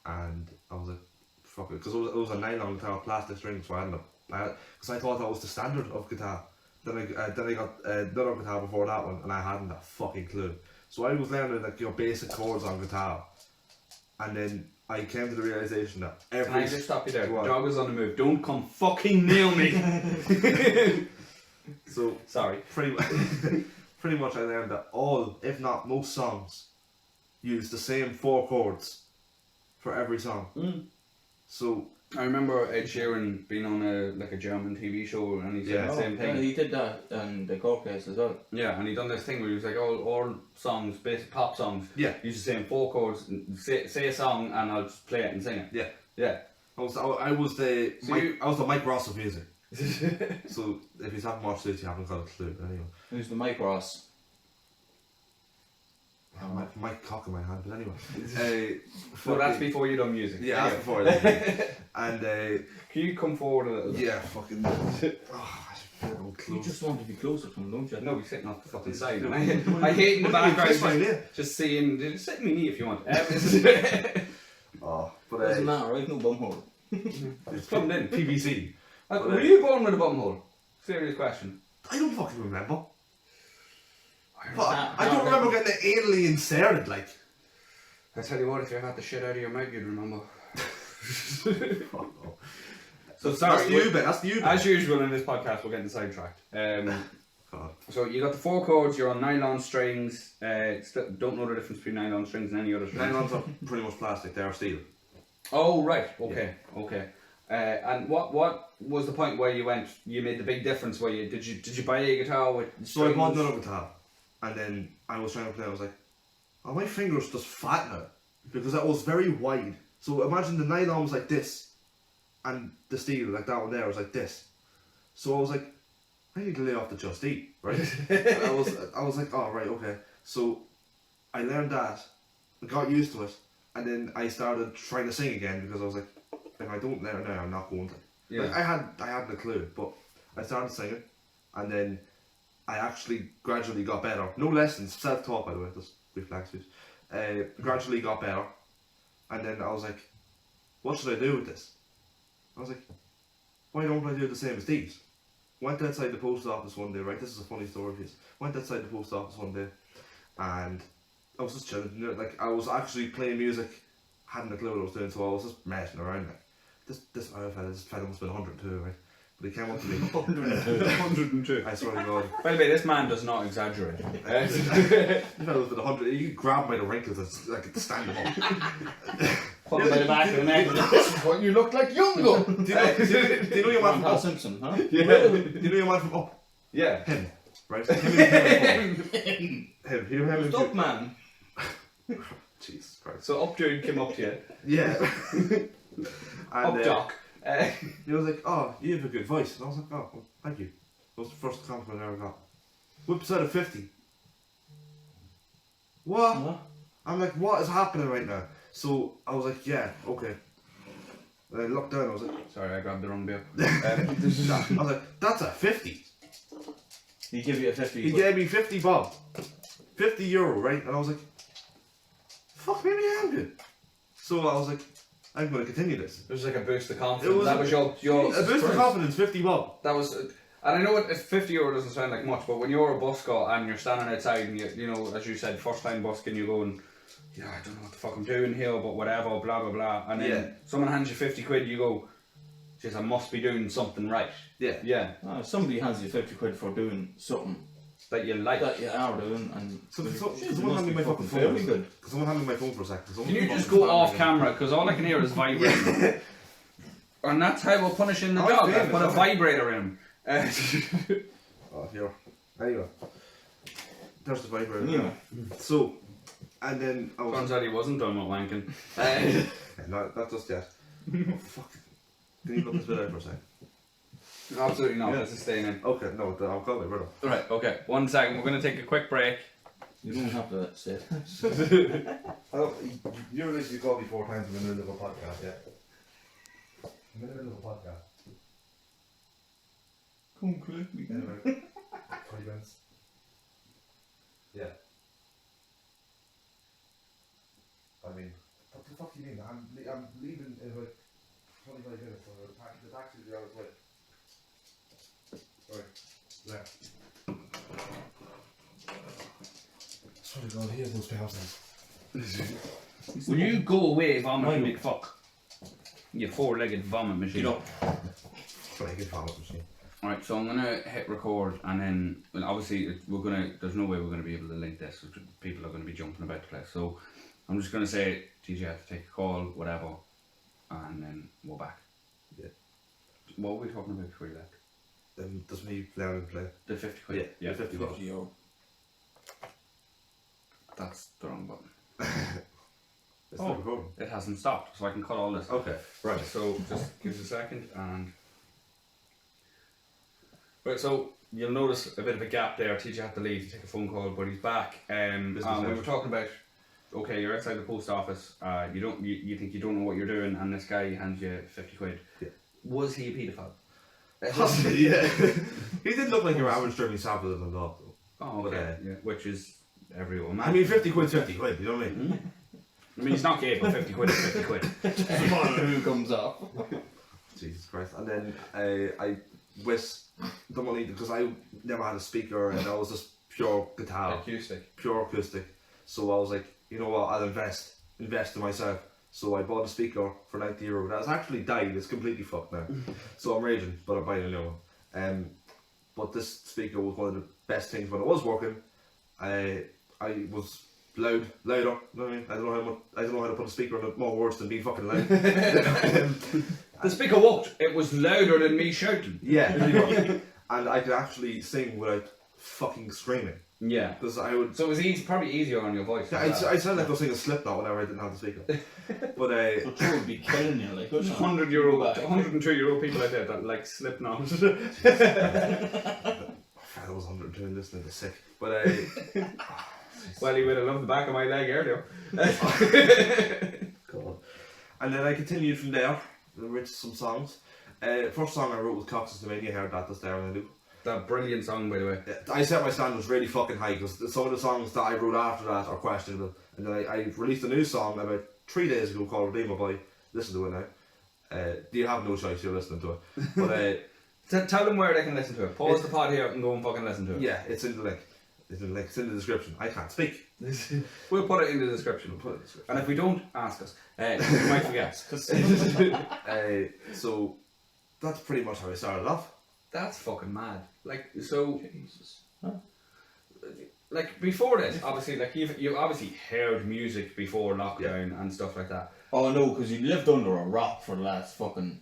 and I was like, fuck it, because it was a nylon guitar with plastic strings, so I ended up, because I thought that was the standard of guitar. Then I got another guitar before that one, and I hadn't a fucking clue. So I was learning like your basic chords on guitar, and then I came to the realization that Can I just stop you there? Go on. Dog is on the move. Don't come fucking nail me. So Sorry. pretty much I learned that all, if not most songs, use the same 4 chords for every song. So I remember Ed Sheeran being on a German TV show and he said Yeah. the same Yeah, thing. he did that in the court case as well. Yeah, and he done this thing where he was like, all songs, basic pop songs, yeah, use the same 4 chords, say a song and I'll just play it and sing it. yeah. Yeah. I was the So Mike Ross of music. So if you haven't watched this, you haven't got a clue. But anyway, Who's the Mike Ross? Mike cock in my hand. But anyway, So that's before you done music. yeah, that's Anyway. before that. And Can you come forward a little bit? yeah, fucking. Oh, I feel You close. just want to be closer to him, don't you? No, he's sitting off the fucking side. And I hate in the background just seeing, sit in my knee if you want. Oh, but Doesn't matter, I've no bumhole. It's plumbed in. PVC. Were you born with a bumhole? Serious question. I don't fucking remember. Nah, I don't remember getting it anally inserted. Like, I tell you what, if you had the shit out of your mouth, you'd remember. fuck no. So sorry. That's you, Ben. That's the you, Ben. As usual in this podcast, we're getting sidetracked. God. So you got the 4 chords. You're on nylon strings. Don't know the difference between nylon strings and any other strings. Nylons are pretty much plastic. They are steel. Oh right. Okay. Okay. And what was the point where you made the big difference? Where did you buy a guitar with So I strings? bought another guitar, and then I was trying to play. I was like, "Oh, my fingers just fat now," because that was very wide. So imagine the nylon was like this, and the steel like that one there was like this. So I was like, I need to lay off the Just Eat, right? And I was like, oh right, okay. So I learned that, I got used to it, and then I started trying to sing again because I was like, if I don't learn now, I'm not going to. Yeah. Like, I hadn't a clue, but I started singing, and then I actually gradually got better. No lessons, self-taught by the way. Just reflex use. Gradually got better, and then I was like, what should I do with this? I was like, why don't I do the same as these? Went outside the post office one day, right? This is a funny story, please. Went outside the post office one day, and I was just chilling. You know, like, I was actually playing music, hadn't a clue what I was doing, so I was just messing around. Like, this fella must have been 102, right? But he came up to me. 102. I swear to God. By the way, this man does not exaggerate. This fella was been 100. You could grab him by the wrinkles and like stand him up. Pull him by the back of the neck. This is what you look like, Youngo. Do you know your man from Grandpa Up? Simpson, huh? Yeah. Do you know your man from Up? Yeah. Him, right? Him. Him. Stop, man. Jesus Christ. So up dude came up to you. Yeah. Up And Doc. he was like, "Oh, you have a good voice." And I was like, "Oh, well, thank you." That was the first compliment I ever got. Whips out of 50. What? Huh? I'm like, what is happening right now? So I was like, yeah, okay. And I looked down, I was like, Sorry, I grabbed the wrong beer. I was like, that's a 50. He give you a 50. He gave me 50 bob. 50 euro, right? And I was like, fuck, maybe I am good. So I was like, I'm going to continue this. It was like a boost of It confidence. was That was your A boost of confidence, 50 bob. That was, and I know it, 50 euro doesn't sound like much, but when you're a busker and you're standing outside and you know, as you said, first time busking, you go and, yeah, I don't know what the fuck I'm doing here, but whatever, blah blah blah, and then Yeah. someone hands you 50 quid, you go, jeez, I must be doing something right. Yeah. Yeah, Somebody hands you 50 quid for doing something that you like. that you are doing, and So, Jeez, someone it hand me must my be fucking fairly phone. good. Someone hand me my phone for a second. Can you just go off camera, because all I can hear is vibrating. And that's how we're punishing the I'm dog. I famous, put a aren't I? vibrator in him. Oh, here. Anyway. There's the vibrator. Anyway. So, and then I was... Turns out he wasn't done with wanking. Not just yet. Oh, fuck. Can you look this bit out for a second? Absolutely not. Yeah. This is staying in. Okay, no, I'll call my brother. Right, okay. 1 second. We're going to take a quick break. You don't have to say it. Oh, you realize you called me 4 times in the middle of a podcast, yeah? In the middle of a podcast. Come collect me. Anyway, 20 minutes. Yeah. I mean, what the fuck do you mean? I'm leaving in about 25 minutes, so the taxi will be on its way. Sorry. Yeah. Sorry, God, he has no spare house now. Will you go away, vomit, Mine. big fuck? You 4-legged vomit machine. Get up. Sorry, good vomit machine. Alright, so I'm gonna hit record and then, well, obviously, there's no way we're gonna be able to link this. People are gonna be jumping about the place. So I'm just gonna say, TJ had to take a call, whatever, and then we're back. Yeah. What were we talking about before you left? Does me learn and play? The 50 quid. Yeah, 50 bucks. 50 euro. That's the wrong button. It's still recording. It hasn't stopped, so I can cut all this. Okay, right. So just give us a second and... Right, so you'll notice a bit of a gap there. TJ had to leave to take a phone call, but he's back. Business We hours. were talking about, okay, you're outside the post office, you think you don't know what you're doing, and this guy hands you 50 quid. Yeah. Was he a paedophile? Possibly, yeah. He did look like your average German Savile and dog, though. Oh, But, okay. Yeah, which is every woman. I mean, 50 quid's 50 quid, you know what I mean? I mean, he's not gay, but 50 quid is 50 quid. Who comes up? Jesus Christ. And then I with the money, because I never had a speaker and that was just pure guitar, Acoustic. pure acoustic. So I was like, you know what, I'll invest in myself. So I bought a speaker for 90 euro. That's actually died, it's completely fucked now. So I'm raging, but I'm buying a new one. But this speaker was one of the best things when it was working. I was louder, you know what I mean? I don't know how to put a speaker in more words than being fucking loud. The speaker worked. It was louder than me shouting. Yeah, pretty much. And I could actually sing without fucking screaming. Yeah. Because I would... So it was probably easier on your voice. Yeah, I sound like I was singing Slipknot whenever I didn't have the speaker. But The two would be killing you, like. There's 100 euro, 102 euro people out there that like Slipknot. I was 102 and listening to sick. But Well, he would have loved the back of my leg earlier. God. And then I continued from there, wrote some songs. First song I wrote was Cox's Domain, you heard that just there and I do. That brilliant song, by the way. I set my standards really fucking high because some of the songs that I wrote after that are questionable. And then I released a new song about 3 days ago called Redeemer Boy. Listen to it now. You have no choice, you're listening to it. But Tell them where they can listen to it. Pause the pod here and go and fucking listen to it. yeah, it's in the link. It's in the description. I can't speak. We'll put it in the description. And if we don't, ask us. We might forget. So that's pretty much how I started off. That's fucking mad. Like, so... Jesus. Huh? Like, before this, obviously, like, you obviously heard music before lockdown and stuff like that. Oh no, because you lived under a rock for the last fucking.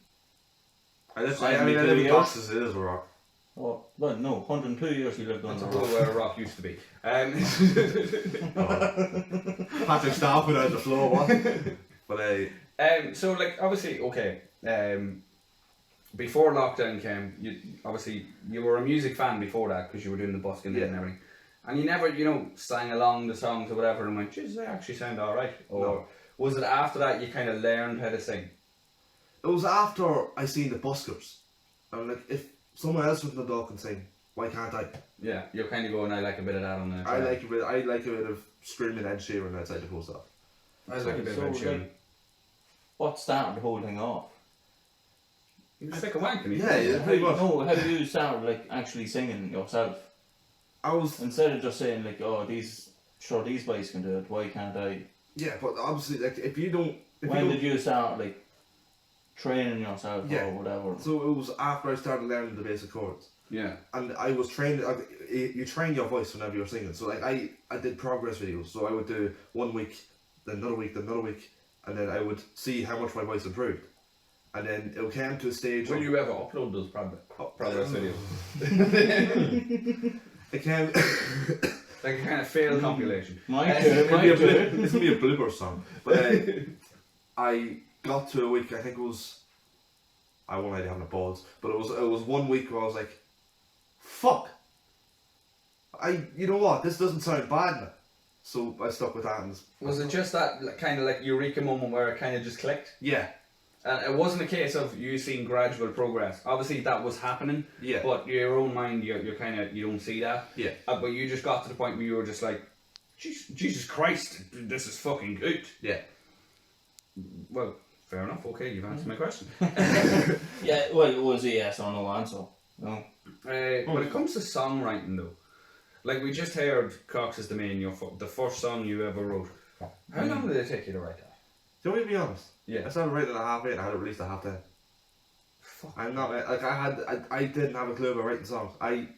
I live 72 in years. boxes, it is a rock. Oh, well, no, 102 years you lived That's under a a hole rock. where a rock used to be. Patrick stomping out the floor, what? But So like obviously okay. Before lockdown came, you were a music fan before that because you were doing the busking Yeah. and everything, and you never sang along the songs or whatever and went, "Jeez, they actually sound all right." Or No. was it after that you kind of learned how to sing? it was after I seen the buskers. I'm like, if someone else from the dog can sing, why can't I? Yeah, you're kind of going, "I like a bit of that on the." I like a bit of screaming Ed Sheeran outside the post office. I like a bit So, of Ed Sheeran. like, what started the whole thing off? You sick of wanking? Yeah, pretty much. No, how do you start like actually singing yourself? I was Instead of just saying like, oh, these boys can do it, why can't I? yeah, but obviously like if you don't. When did you start like training yourself Yeah. or whatever? So it was after I started learning the basic chords. Yeah. And I was trained. You train your voice whenever you're singing. So like I did progress videos. So I would do 1 week, then another week, then another week, and then I would see how much my voice improved. And then it came to a stage. Will you ever upload those progress videos? It came. Like a kind of fail compilation. It's gonna be a blooper song. But I got to a week. I think it was. I won't really have no balls, but it was 1 week where I was like, "Fuck." You know what? This doesn't sound bad now. So I stuck with that. And Was it just that kind of like eureka moment where it kind of just clicked? yeah, And it wasn't a case of you seeing gradual progress. Obviously that was happening, yeah, but your own mind, you're kind of, you don't see that. yeah. But you just got to the point where you were just like, Jesus Christ, this is fucking good. Yeah. Well, fair enough. Okay, you've answered my question. Yeah, well, it was a yes or no answer. No. When it comes to songwriting though, like we just heard Cox is the Man, the first song you ever wrote. How long did it take you to write that? Do you want me to be honest? Yeah. I started writing at 8:30 and I had it released at 10:30. Fuck. I'm not like I didn't have a clue about writing songs. I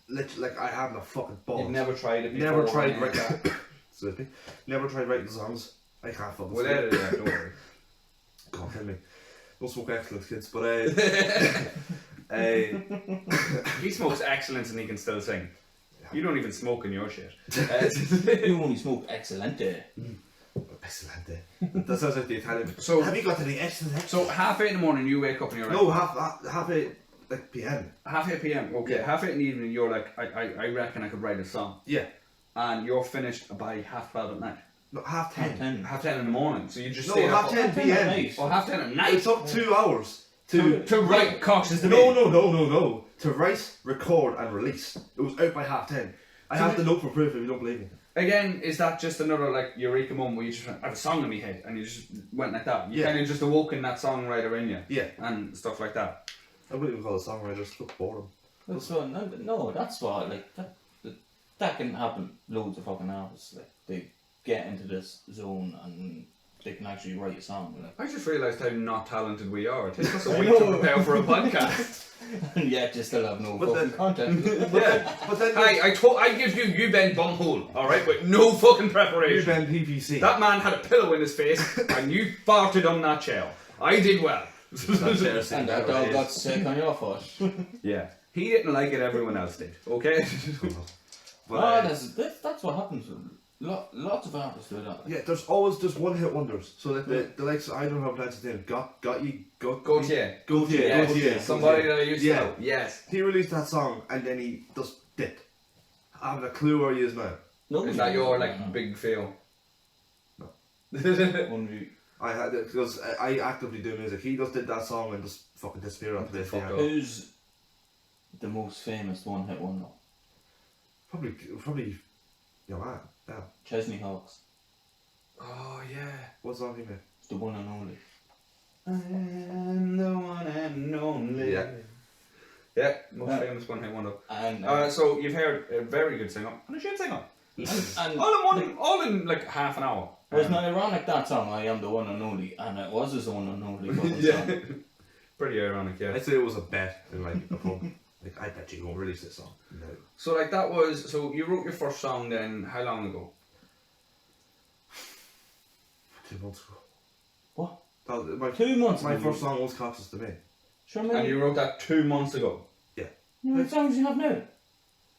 literally I haven't a fucking balls. You've never tried it before? Never or tried anything like writing. that? Excuse me. Never tried writing songs. I can't fucking We'll speak. edit it out, don't worry. God kill me. Don't smoke excellence, kids. But He smokes excellence and he can still sing. You don't even smoke in your shit. You only smoke Excelente. excellent. That sounds like the Italian. So- have you got any excellent? So 8:30 in the morning you wake up and you're like, No, half 8 like PM. 8:30 PM, okay, Yeah. 8:30 in the evening you're like, I reckon I could write a song. Yeah. And you're finished by 12:30 at night. No, half 10. 10. 10:30 in the morning, so you just No, stay up. half 10 10 PM. night. Or 10:30 at night. It took 2 hours to write Cox is the No, Man. no. To write, record, and release. It was out by 10:30. I have the note for proof if you don't believe me. Again, is that just another like eureka moment where you just went, I have a song in my head and you just went like that? You Yeah. kind of just awoken that songwriter in you. Yeah. And stuff like that. I wouldn't even call it songwriter, just look boredom. So, no, that's what, like, that can happen loads of fucking artists. Like, they get into this zone and they can actually write a song. Like, I just realised how not talented we are. It takes us a I week to know. prepare for a podcast. and yet you still have no But fucking then- content. Yeah. But then Hey, I give you Ben Bumhole, alright, with no fucking you preparation. been PPC. That man had a pillow in his face and you farted on that chair. I did well. And that dog got sick on your foot. Yeah. He didn't like it, everyone else did. Okay? But, That's what happens. Lots of artists do that. yeah, there's always just one hit wonders. So that the likes, I don't know how to pronounce his name. Gautier. Gautier. Yes. Gautier. Somebody that I used to Yeah. know. Yes. He released that song and then he just dipped. I haven't a clue where he is now. No, Is that your like big fail? No. Only I had it because I actively do music. He just did that song and just fucking disappeared off the Fuck face. off. who's the most famous one-hit wonder? Probably, your man. Yeah. Chesney Hawkes, Oh yeah. What song he made? the one and only. I am the one and only. Yeah. Yeah, most Yeah. famous one hit wonder. And So you've heard a very good singer and a shit singer. and All in like half an hour. wasn't it ironic that song? I am the one and only, and it was his one and only fucking song. Pretty ironic, yeah. I'd say it was a bet in like a pub. Like, I bet you won't release this song. No. So like that was, so you wrote your first song then how long ago? 2 months ago. What? My 2 months my ago. first song was Cox's to Me. Sure, And maybe. you wrote that 2 months ago. You know how many songs you have now?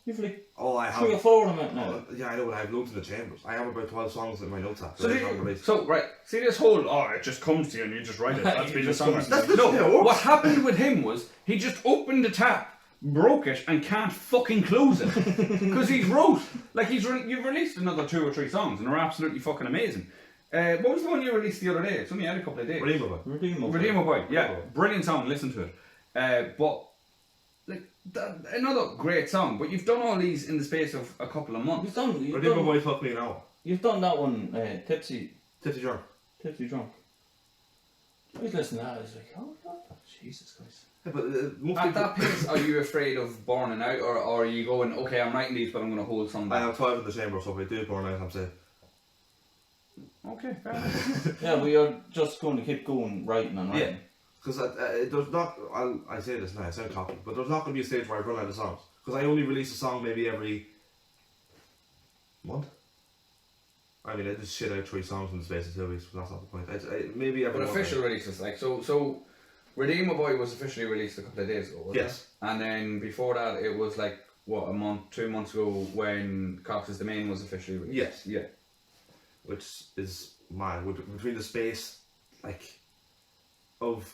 You've like Oh, I 3 or have. 4 of them out now. Yeah, I know, but I have loads in the chambers. I have about 12 songs in my notes app. So, I haven't released. right, see this whole, it just comes to you and you just write it. That's It been the just song. comes to That's you. the how it No, works. what happened with him was he just opened the tap, broke it, and can't fucking close it. Because he's wrote, like you've released another 2 or 3 songs and they're absolutely fucking amazing. What was the one you released the other day? It's only had a couple of days. Redeemable Boy, yeah. Brilliant song, listen to it. But, like, another great song, but you've done all these in the space of a couple of months. Redeemable Boy fucked me an hour. You've done that one, Tipsy Drunk. Drunk. I was listening to that, I was like, oh, God, Jesus Christ. Yeah, but most At people, that pace, are you afraid of burning out, or are you going, okay, I'm writing these, but I'm going to hold some I back? have 12 in the chamber, so if I do burn out, I'm safe. Okay, fair enough. Yeah, we are just going to keep going writing and writing. Because there's not, I say this now, I sound cocky, but there's not going to be a stage where I run out of songs. Because I only release a song maybe every month. I mean, I just shit out 3 songs in the space of 2 weeks, but that's not the point. Maybe every But month. official releases, like, so Redeemable Boy was officially released a couple of days ago, wasn't Yes. it? And then before that, it was like, what, a month, 2 months ago when Cox's Domain was officially released. Yes. Yeah. Which is mad. Between the space, like, of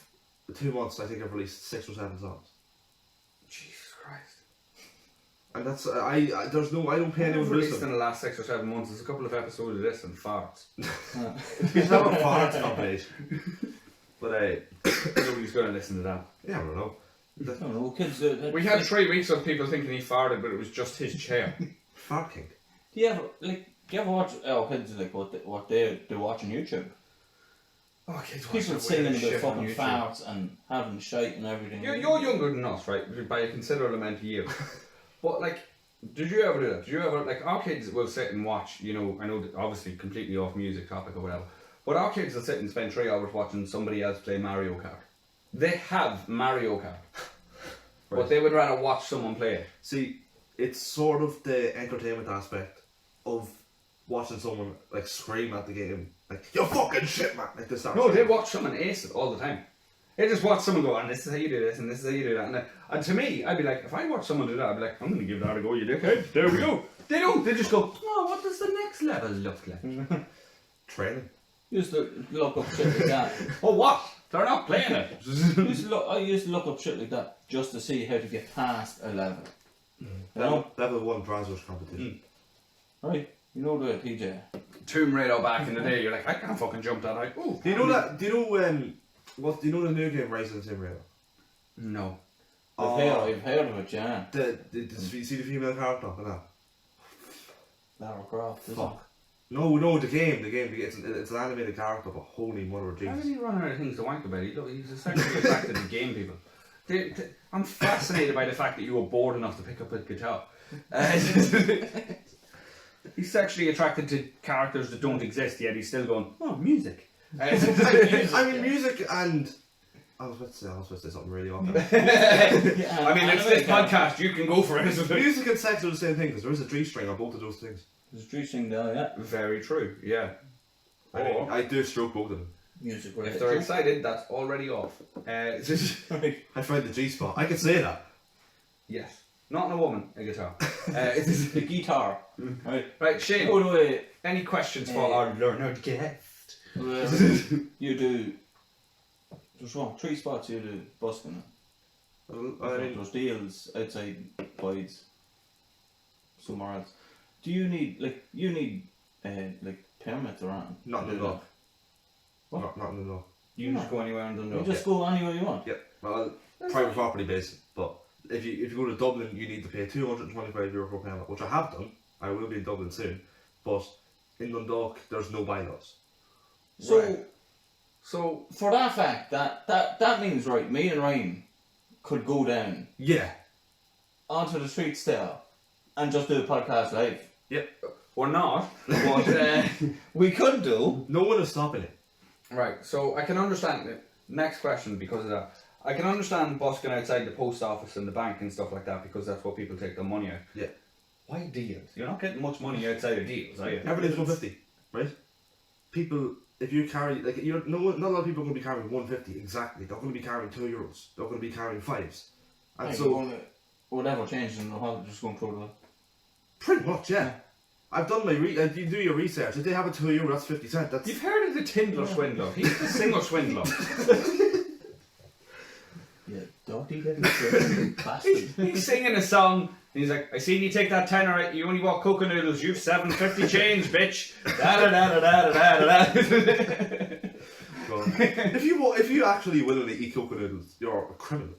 2 months, I think I've released 6 or 7 songs. Jesus Christ. And that's, there's no, I don't pay anyone I've for released in listening. the last 6 or 7 months, there's a couple of episodes of this and farts. It's not a farts compilation. But, Nobody's going to listen to that. yeah, I don't know. I don't know, kids. We had 3 weeks of people thinking he farted, but it was just his chair. Fart King. Do you ever watch our kids like what they watch on YouTube? Oh, kids People singing about fucking farts and having shite and everything. You're younger than us, right? By a considerable amount of years. But, like, did you ever do that? Did you ever, like, our kids will sit and watch, you know, I know that obviously completely off music topic or whatever, but our kids will sit and spend 3 hours watching somebody else play Mario Kart. They have Mario Kart. But they would rather watch someone play it. See, it's sort of the entertainment aspect of watching someone, like, scream at the game. Like, you fucking shit, man! Like, this. No, they watch someone ace it all the time. They just watch someone go, and this is how you do this, and this is how you do that. And to me, I'd be like, if I watch someone do that, I'd be like, I'm going to give that a go, you dickhead. There we go. They don't. They just go, oh, what does the next level look like? Training. Used to look up shit like that. Oh, what? They're not playing it. I used to look up shit like that just to see how to get past a level. You know? Level 1 Brazzers competition. Right? You know the PJ. Tomb Raider back in the day, you're like, I can't fucking jump that high. Ooh, Do you know that? Do you know do you know the new game Rise of the Tomb Raider? No. I've heard of it, yeah. You see the female character in that? Lara Croft, isn't Fuck. No, the game. It's an animated character, but holy mother of How did Jesus. he run out of things to wank about? He's essentially attracted to game people. I'm fascinated by the fact that you were bored enough to pick up a guitar. He's sexually attracted to characters that don't exist, yet he's still going, oh, music. I mean, music and... I was about to say something really awful. Yeah, I mean, it's this podcast, you can go for it. Music and sex are the same thing, because there is a G-string on both of those things. There's a string there, yeah. Very true, yeah. Or, I do stroke both of them. Music if related. they're excited, that's already off. Right. I find the G-spot. I can say that. Yes. Not in a woman, a guitar. The guitar. Right. Right, Shane, By the way, any questions for our learned guest? you do. There's what? 3 spots you do busking. I mean, There's deals outside Boyd's. Somewhere else. Do you need like permits or anything? not in to the do law. What? Not in the law. You can just go anywhere in that? Dundalk. You just go anywhere you want. Yep. Well, private property based, but if you go to Dublin, you need to pay €225 for a permit, which I have done. I will be in Dublin soon, but in Dundalk, there's no bylaws. So, Right. So, for that fact, that means, right, me and Ryan could go down Yeah. onto the streets there and just do a podcast live. Yep. or not, but we could do. No one is stopping it. Right, so I can understand it. Next question because of that. I can understand busking outside the post office and the bank and stuff like that because that's what people take their money out. Yeah. Why deals? You're not getting much money outside of deals, are you? Everything's 150, right? People if you carry, like, not a lot of people are going to be carrying 150 exactly. They're going to be carrying €2. They're going to be carrying 5s. And so, whatever changes in the hall, just going through the. pretty much, yeah. I've done my you do your research. If they have a €2, that's 50 cents. That's You've heard of the Tindler swindler. He's the singer swindler. Yeah, dirty little bastard. He's singing a song, and he's like, I seen you take that tenner out, you only bought cocoa noodles, you've 750 change, bitch. Da da da da da da da. if you actually willingly eat coconut noodles, you're a criminal.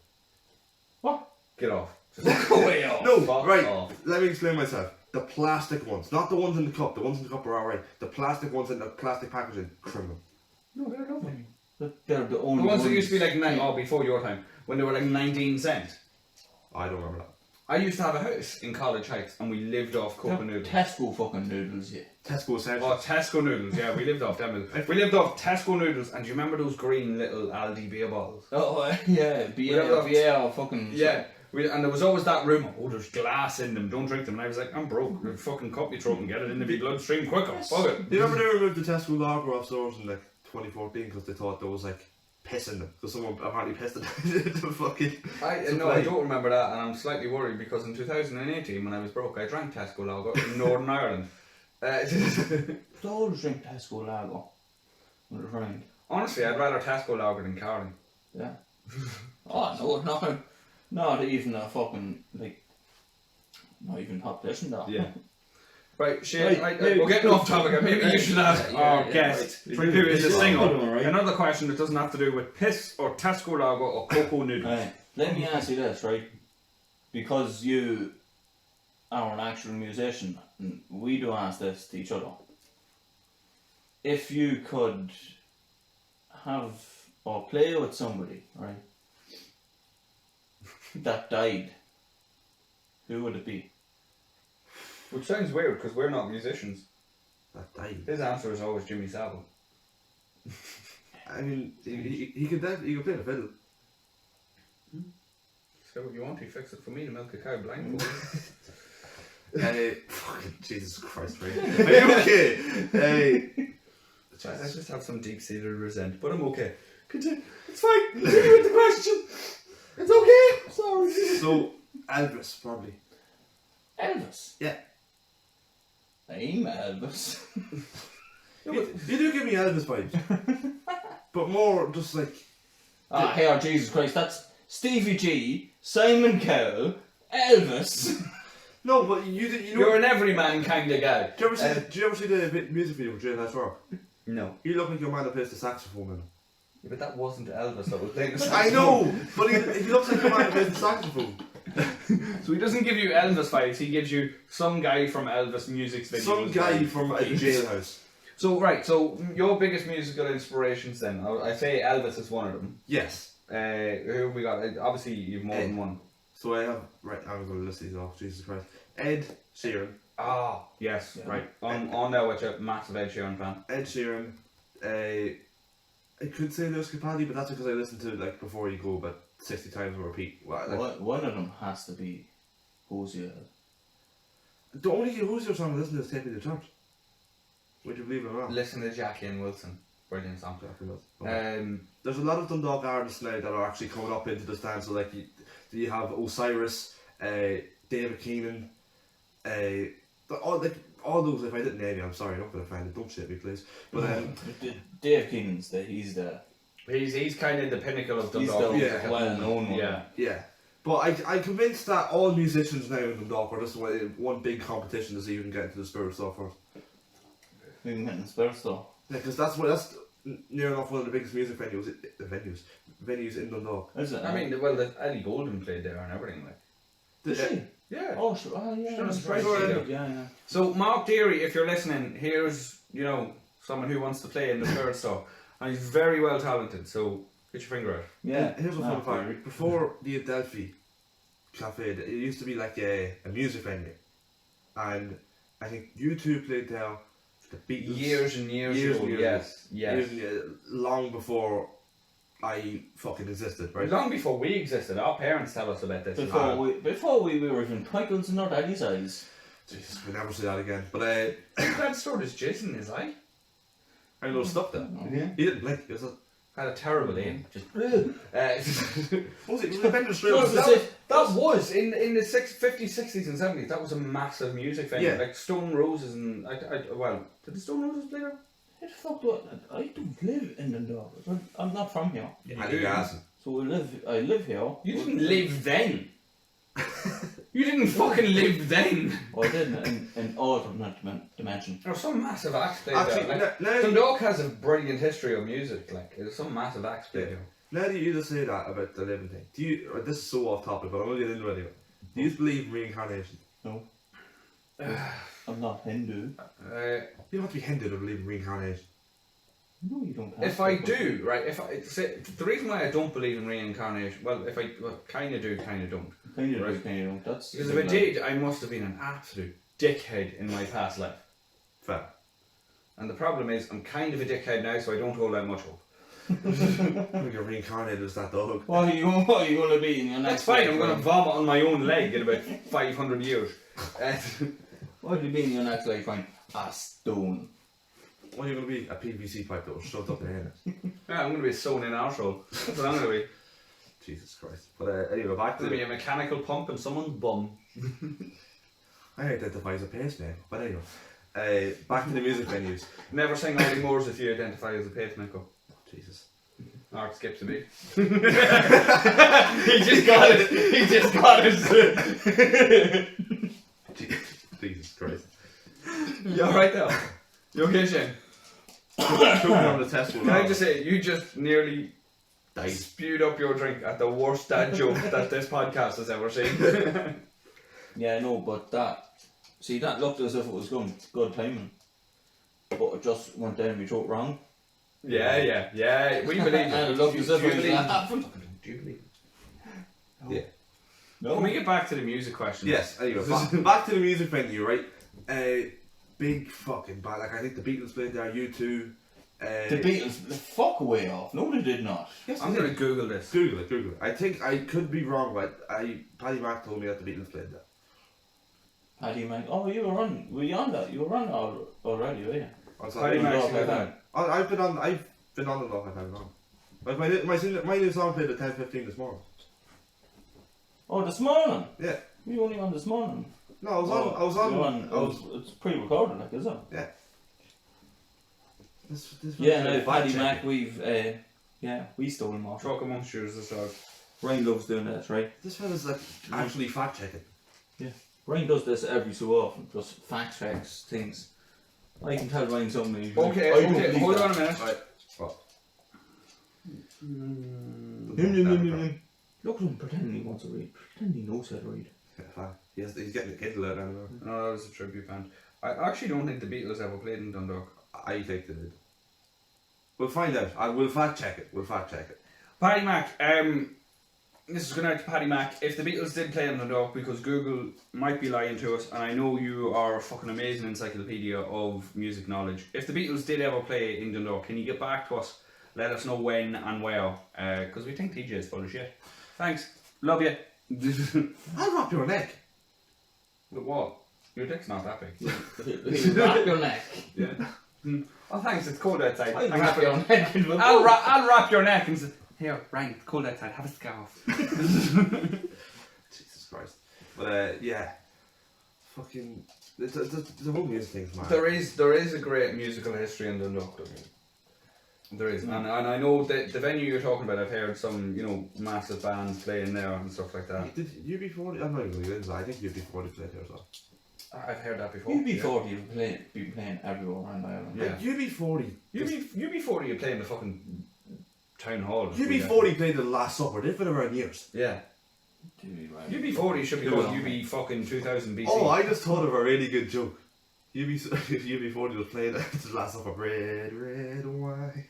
What? Get off. Just walk away off. No, Fuck right. off. Let me explain myself. The plastic ones, not the ones in the cup. The ones in the cup are alright. The plastic ones in the plastic packaging, criminal. No, they're lovely. They're the only The ones that used to be like, before your time, when they were like 19 cent. I don't remember that. I used to have a house in College Heights and we lived off cocoa noodles. Tesco fucking noodles, yeah. Tesco essentials. Oh, Tesco noodles, yeah, we lived off them. We lived off Tesco noodles, and do you remember those green little Aldi beer bottles? Oh, yeah, beer, fucking. Yeah. And there was always that rumour, oh, there's glass in them, don't drink them. And I was like, I'm broke. The fucking cup you throw and get it into the bloodstream quicker. Fuck it. Do you remember they removed the Tesco lager off stores in like 2014 because they thought there was like piss in them? Because someone apparently pissed it into fucking. I don't remember that, and I'm slightly worried because in 2018, when I was broke, I drank Tesco lager in Northern Ireland. I always drink Tesco lager with a friend. Honestly, I'd rather Tesco lager than Carling. Yeah. Oh, no, not even a fucking, like, not even top position though. Yeah. Right, Shane, we're getting off topic. Maybe you should ask our guest, who is a singer, another question that doesn't have to do with piss or Tesco lager or cocoa noodles. Right. Let me ask you this, right? Because you are an actual musician, and we do ask this to each other. If you could have or play with somebody, right, that died, who would it be? Which sounds weird because we're not musicians. That died. His answer is always Jimmy Savile. I mean, he could play the fiddle. Say what you want, he fixed it for me to milk a cow blindfolded. Fucking Jesus Christ, right? Are you okay? I just have some deep-seated resent, but I'm okay. Continue. It's fine. Continue with the question. It's okay. Sorry. So, Elvis, probably. Elvis? Yeah. I'm Elvis. You do give me Elvis vibes. But more just like... Hey, Jesus Christ, that's Stevie G, Simon Cowell, Elvis. No, but you know... You're an everyman kind of guy. Do you ever see the music video with Jailhouse Rock? No. You look like your man that plays the saxophone in it. Yeah, but that wasn't Elvis that was playing the I saxophone. know, but he looks like your man that plays the saxophone. So he doesn't give you Elvis vibes, he gives you some guy from Elvis music's videos. Some guy from a vibes. jailhouse. So, right, so your biggest musical inspirations then, I say Elvis is one of them. Yes. Who have we got? Obviously you've more than one. So I have, right, I'm going to list these off, Jesus Christ. Ed Sheeran. Ah, yes, Yeah. right. On there with a massive Ed Sheeran fan. Ed Sheeran. I could say Lewis Capaldi, but that's because I listened to it like Before You Go about 60 times on repeat. Well, like, One of them has to be Hosier. the only Hoosier song I listen to is Take Me to Church. Would you believe it or not? Listen to Jackie and Wilson. Brilliant song. Okay. There's a lot of Dundalk artists now that are actually coming up into the stand. So like you have Osiris, David Keenan, all those. If I didn't name you, I'm sorry. Don't get offended. Don't shit me, please. But Dave Keenan's he's He's kind of the pinnacle of he's Dundalk. the Yeah. well-known one. Yeah. yeah. But I'm convinced that all musicians now in Dundalk are just one big competition to see who can get into the Spirit stuff first. We can get in the Spurs though. Yeah, because that's near enough one of the biggest music venues in Dundalk. Is it? I mean, well, Eddie Golden played there and everything, like. Did she? Yeah. Oh, sure. Oh, yeah. She's done a that's surprise right. video. Yeah. So, Mark Deary, if you're listening, here's, someone who wants to play in the third store. And he's very well talented, so get your finger out. Yeah. Here's a fun Very- fact. Before the Adelphi Cafe, it used to be like a music venue. And I think U2 played there, the Beatles. Years and years ago, yes. Years and years, long before I fucking existed, right? Long before we existed, our parents tell us about this. Before we were even twinkles in our daddy's eyes. Jesus, we never say that again. But That stored his jizz in his eye. I know stuff there. Yeah. He didn't blink. He was like, Had a terrible aim. Just. was it the Bender Street? That was in the 50s, 60s, and 70s. That was a massive music venue. Yeah. Like Stone Roses and well, did the Stone Roses play there? Who the fuck do I don't live in Dundalk. I'm not from here. Andy Garson. So I live here. You didn't live then. You didn't fucking live then. I did in alternate dimension. There's some massive acts played Actually, there. Like, now, Dundalk has a brilliant history of music. Like, there's some massive acts played there. now that you just say that about the living thing, do you? Or this is so off topic, but I'm going to get into it anyway. Do you believe in reincarnation? No. I'm not Hindu. You don't have to be Hindu to believe in reincarnation. No, you don't have If to. I do, right, the reason why I don't believe in reincarnation, if I kind of do, kind of don't. Kind of Right. do, kind of don't. That's Because if I did, I must have been an absolute dickhead in my past life. Fair. And the problem is, I'm kind of a dickhead now, so I don't hold that much hope. You're reincarnated as that dog. What are you going to be in your That's next fine, life, I'm going to Ryan? vomit on my own leg in about 500 years. What will you be in your next life, Ryan? A stone. What are you going to be? A PVC pipe that was shoved up your anus. Yeah, I'm going to be sewn in arsehole. That's what I'm going to be. Jesus Christ. But anyway, back I'm to going to be a mechanical pump in someone's bum. I identify as a pacemaker, but anyway. Back to the music venues. Never sing Ollie Moore's if you identify as a pacemaker. Jesus. Or it skips a beat. He just got it. He just got it. Jesus Christ. You alright though? You okay, Shane? Took me on the test. Can I just say, you just nearly died? spewed up your drink at the worst dad joke that this podcast has ever seen. Yeah, no, but that looked as if it was good timing. But it just went down my throat wrong. Yeah. We believe And it it. looked as if Do you it was believe laughing. Do you believe Yeah. No. Can we get back to the music question? Yes, anyway, back to the music venue, right? Big fucking band. Like, I think the Beatles played there, U2. The Beatles, fuck away off. No, they did not. Yes, I'm going to Google this. Google it. I think I could be wrong, but Paddy Mac told me that the Beatles played there. Paddy Mac. Oh, you were on. Were you on that? You were on already, were you? Paddy Mac's Dundalk good. FM. I've been on Dundalk, I've had it on. Like my new song played at 10:15 this morning. Oh, this morning. Yeah. You only on this morning. No, I was on. It's pre-recorded, like, is it? Yeah. This Yeah, no, fact Paddy checking. Mac, we stole him off. Talk amongst yours this dog. Ryan loves doing that, right? This fella's like actually fact checking. Ryan does this every so often, just fact checks things. I can tell Ryan something. he's like, Okay, I don't believe hold that. on a minute. Right. What? Look at him pretending he wants to read. Pretend he knows how to read. Yeah, fine. He's getting the Kindle out now. No, that was a tribute band. I actually don't think the Beatles ever played in Dundalk. I think they did. We'll find out. We'll fact check it. Paddy Mac, this is going out to Paddy Mac. If the Beatles did play in Dundalk, because Google might be lying to us, and I know you are a fucking amazing encyclopedia of music knowledge. If the Beatles did ever play in Dundalk, can you get back to us? Let us know when and where, because we think TJ is full of shit. Thanks. Love you. I'll wrap your neck. But what? Your dick's not that big. He'll wrap your neck. Yeah. Oh, thanks. It's cold outside. I'll wrap your neck into a I'll boat. wrap your neck and say, here, Ryan, it's cold outside. Have a scarf. Jesus Christ. But yeah, fucking the whole music thing's mad. There is a great musical history in Dundalk. There is, and I know that the venue you're talking about, I've heard some, massive bands playing there and stuff like that. Did UB40? I'm not even going to get into that. I think UB40 played there as well. I've heard that before. UB40 will be playing everywhere around Ireland. Yeah. Like, UB40. UB40 are playing the fucking town hall. UB40 played the Last Supper. They've been around years. Yeah. UB40 should be called UB fucking 2000 BC. Oh, I just thought of a really good joke. UB40 was playing the Last Supper. Red, red wine.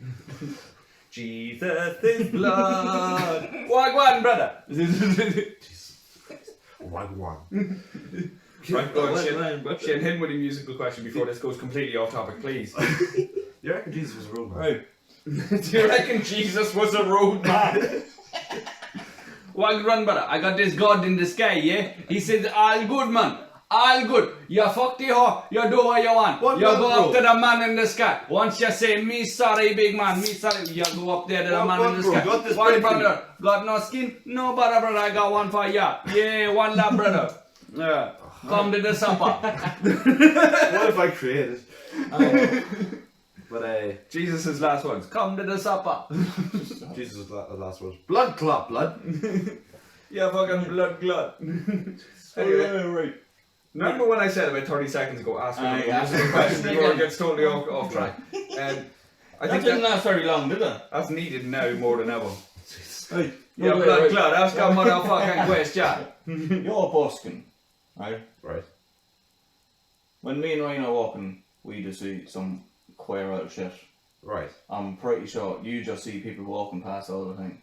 Jesus is blood. Wagwan, brother. Jesus Christ. Wagwan. Right, go on, Shane, hit with a musical question before this goes completely off topic, please. You reckon Jesus was a road man? Right. Do you reckon Jesus was a road man? Well, run, brother. I got this God in the sky, yeah? He said, all good, man. all good. You fuck the whore, you do what you want. One you blood go up rule. to the man in the sky. Once you say, me sorry, big man, me sorry, you go up there to the One man in the blood rule. sky. Got this One bread for brother, got no skin? No brother, I got one for ya. Yeah, one lab brother. Yeah, come to the supper. What if I created? But Jesus' last words, come to the supper. Jesus' last words. Blood clot, blood. Yeah, fucking blood glut. Anyway, right. Remember when I said about 30 seconds ago, ask me yeah. a question before it gets totally off track? I That think didn't last very long, did it? that's needed now more than ever. Hey, Yeah, blood glut, ask a motherfucking question. You're busking, right? Right. When me and Ryan are walking, we just see some queer out shit. Right. I'm pretty sure you just see people walking past all the time.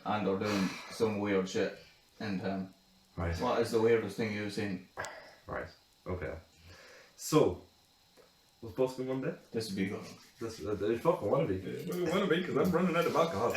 And they're doing some weird shit in town. Right. What is the weirdest thing you've seen? Right. Okay. So, was busking one day? This would be good. This they fucking wanna be. Wanna be, because I'm running out of alcohol.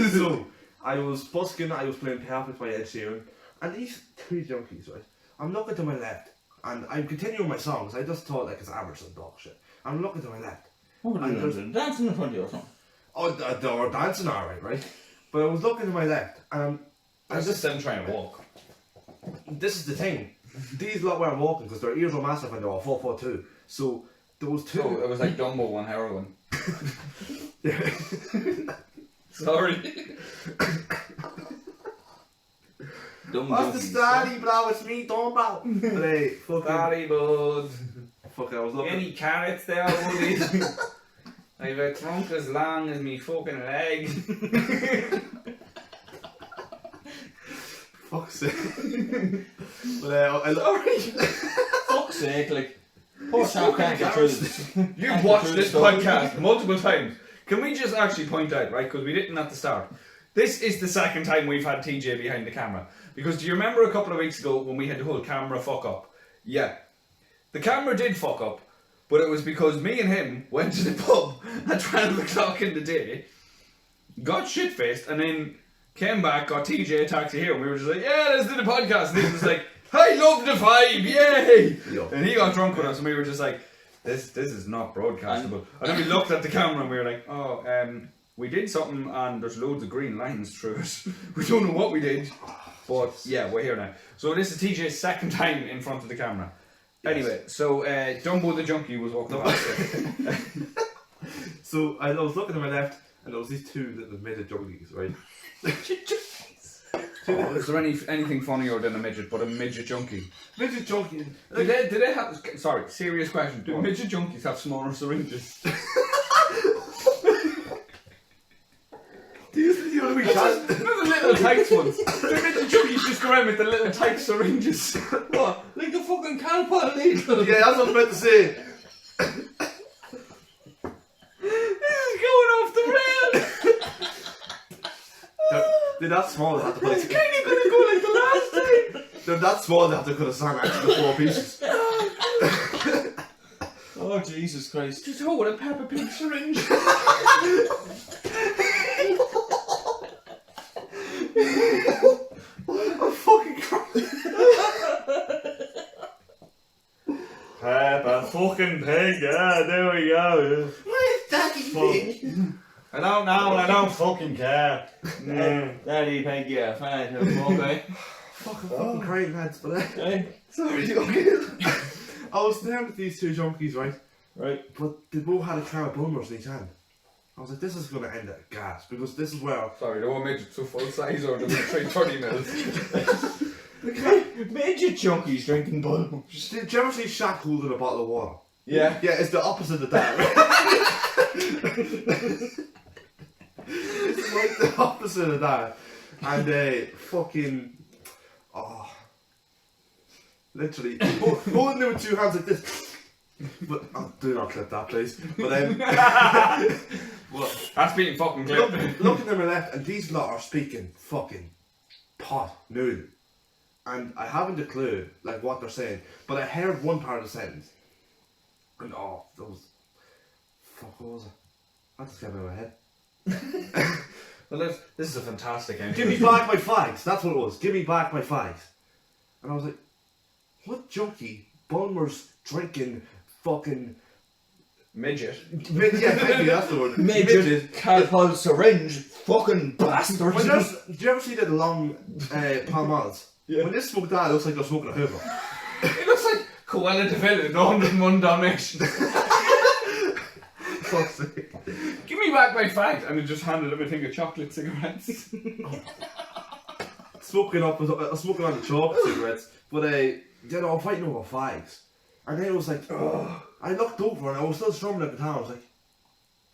So, I was busking, I was playing Perfect by Ed Sheeran, and these two junkies, right? I'm looking to my left, and I'm continuing my songs. I just thought like it's average and dog shit. I'm looking to my left. What were you doing? Dancing in front of you or something? Oh, they were dancing alright, right? But I was looking to my left, and I just them trying to walk. this is the thing. These lot weren't walking because their ears were massive and they were 4'2". So those two. So it was like Dumbo on heroin. Yeah. Sorry. Dumb What's the junkies. study, bro? It's me, Dumbo. But hey, fucking. Sorry, bud. Fuck, I was looking. Any carrots there, Woody? I've a trunk as long as me fucking leg. Fuck's sake. But Fuck's sake, like, poor chap can't get through this. You've watched this podcast multiple times. Can we just actually point out, right, because we didn't at the start, this is the second time we've had TJ behind the camera. Because do you remember a couple of weeks ago when we had the whole camera fuck up? Yeah. The camera did fuck up, but it was because me and him went to the pub at 12 o'clock in the day, got shit-faced, and then came back, got TJ a taxi here, and we were just like, yeah, let's do the podcast. And he was like, I love the vibe, yay! Yeah. And he got drunk with us, and we were just like, this is not broadcastable. And then we looked at the camera, and we were like, oh, we did something, and there's loads of green lines through it. We don't know what we did, but yeah, we're here now. So this is TJ's second time in front of the camera. Yes. Anyway, so Dumbo the junkie was walking past. So I was looking to my left, and there was these two little midget junkies, right? Oh, is there anything funnier than a midget, but a midget junkie? Midget junkies. Do they have? Sorry, serious question. Do midget junkies have smaller syringes? Do you know what we can? The little tight ones. The midget junkies just go around with the little tight syringes. What? Like the fucking Calpol needle? Yeah, that's what I was about to say. This is going off the rails. They're that small they have to put It's kind of going to go like the last time. They're that small they have to cut a song actually to 4 pieces. Oh, Jesus Christ. Just hold a Peppa Pig syringe. I'm fucking crying. Peppa fucking Pig, yeah, there we go. Where's Daddy Pig? I don't know, I don't fucking care. Daddy Pig, yeah, fine, okay. Fucking crying, lads, but Hey, sorry, okay. I was staring at these two junkies, right? right. But they both had a can of bummers in each hand. I was like, this is going to end at gas, because this is where... Sorry, they were midgets so full size or they were 30 mils. Midget junkies drinking bulbs. Did you ever see Shaq holding a bottle of water? Yeah. Yeah, it's the opposite of that. It's like the opposite of that. And they fucking... Oh... Literally, holding them with two hands like this. But oh, do not clip that, please. But That's being fucking clipped. looking to my left, and these lot are speaking fucking pot noodle, and I haven't a clue like what they're saying, but I heard one part of the sentence, and oh, those fuck, what was it? That just came out of my head. Well, this is a fantastic ending. Give me back my fags. That's what it was. Give me back my fags. And I was like, what junkie Bulmer's drinking fucking Midget. yeah, maybe that's the word. Midget, catapult syringe, fucking bastard. When did you ever see the long Palm Malls? Yeah. When they smoke that, it looks like they're smoking a hoover. It looks like Koala Deville in 101 Dalmatians. Fuck's sake. Give me back my fag. And he just handed him a thing of chocolate cigarettes. Smoking on the chocolate cigarettes, but I'm fighting over fags. And then it was like, I looked over and I was still strumming at the time. I was like,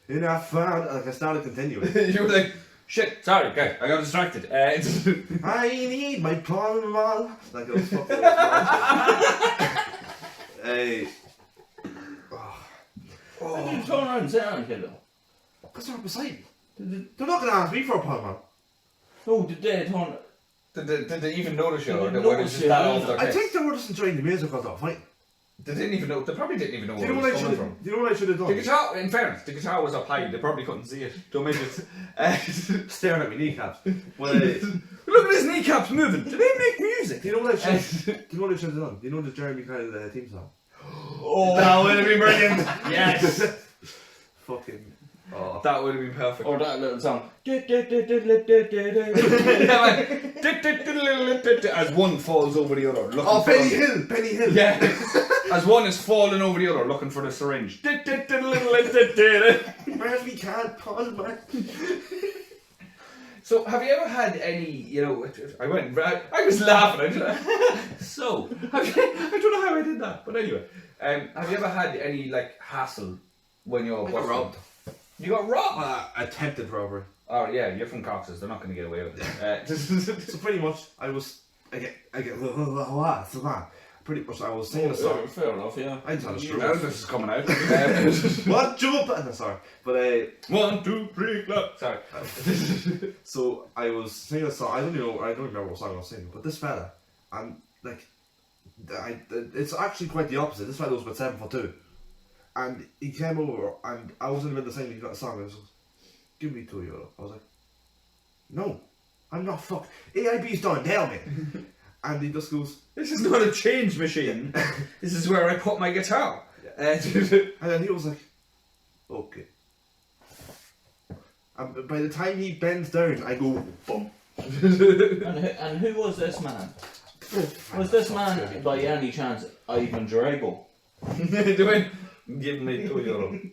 in that fan, like I started continuing. You were like, shit, sorry, guys, I got distracted. I need my Palm Mall. Like it was fucking. Hey. Why did you turn around and say anything though? Because they're beside me. They're not going to ask me for a Palm Mall. No, did they turn? Did they even notice you? They Or didn't were they notice just you, that yeah. off their I case? think they were just enjoying the music while they were fighting. They didn't even know. They probably didn't even know Do where you it know was what I coming should from. Do you know what I should have The done? guitar, in fairness, the guitar was up high. They probably couldn't see it. Don't make it. Staring at my kneecaps. Well, Look at his kneecaps moving. Do they make music? do you know what I should? Do you know what I should have done? Do you know the Jeremy Kyle theme song? Oh, that would have been brilliant. Yes. Fucking. Oh. That would have been perfect. Or that little song. As one falls over the other. Looking Oh, for Penny the- Hill! Penny Hill! Yeah. As one is falling over the other, looking for the syringe. Where's me cat? Paul, man. So, have you ever had any, I was laughing. So, I don't know how I did that, but anyway. Have you ever had any, hassle when you're I got robbed. You got robbed? Attempted robbery. Oh, yeah, you're from Cox's. They're not going to get away with it. So pretty much, I pretty much I was singing a song. Fair enough, yeah. I tell the You truth. know this is coming out. What jump? No, sorry, but 1, 2, 3, clap. Sorry. so I was singing a song. I don't remember what song I was singing. But this fella, and it's actually quite the opposite. This fella was about 7'2", and he came over, and I was in the middle of singing. He got a song. And he was like, "Give me €2." I was like, "No, I'm not fuck. AIB's done now, man." And he just goes, This is not a change machine. This is where I put my guitar. and then he was like, "Okay." And by the time he bends down, I go, "Bum." And who was this man? Was this man, by any chance, Ivan Drago? Doing, give me €2.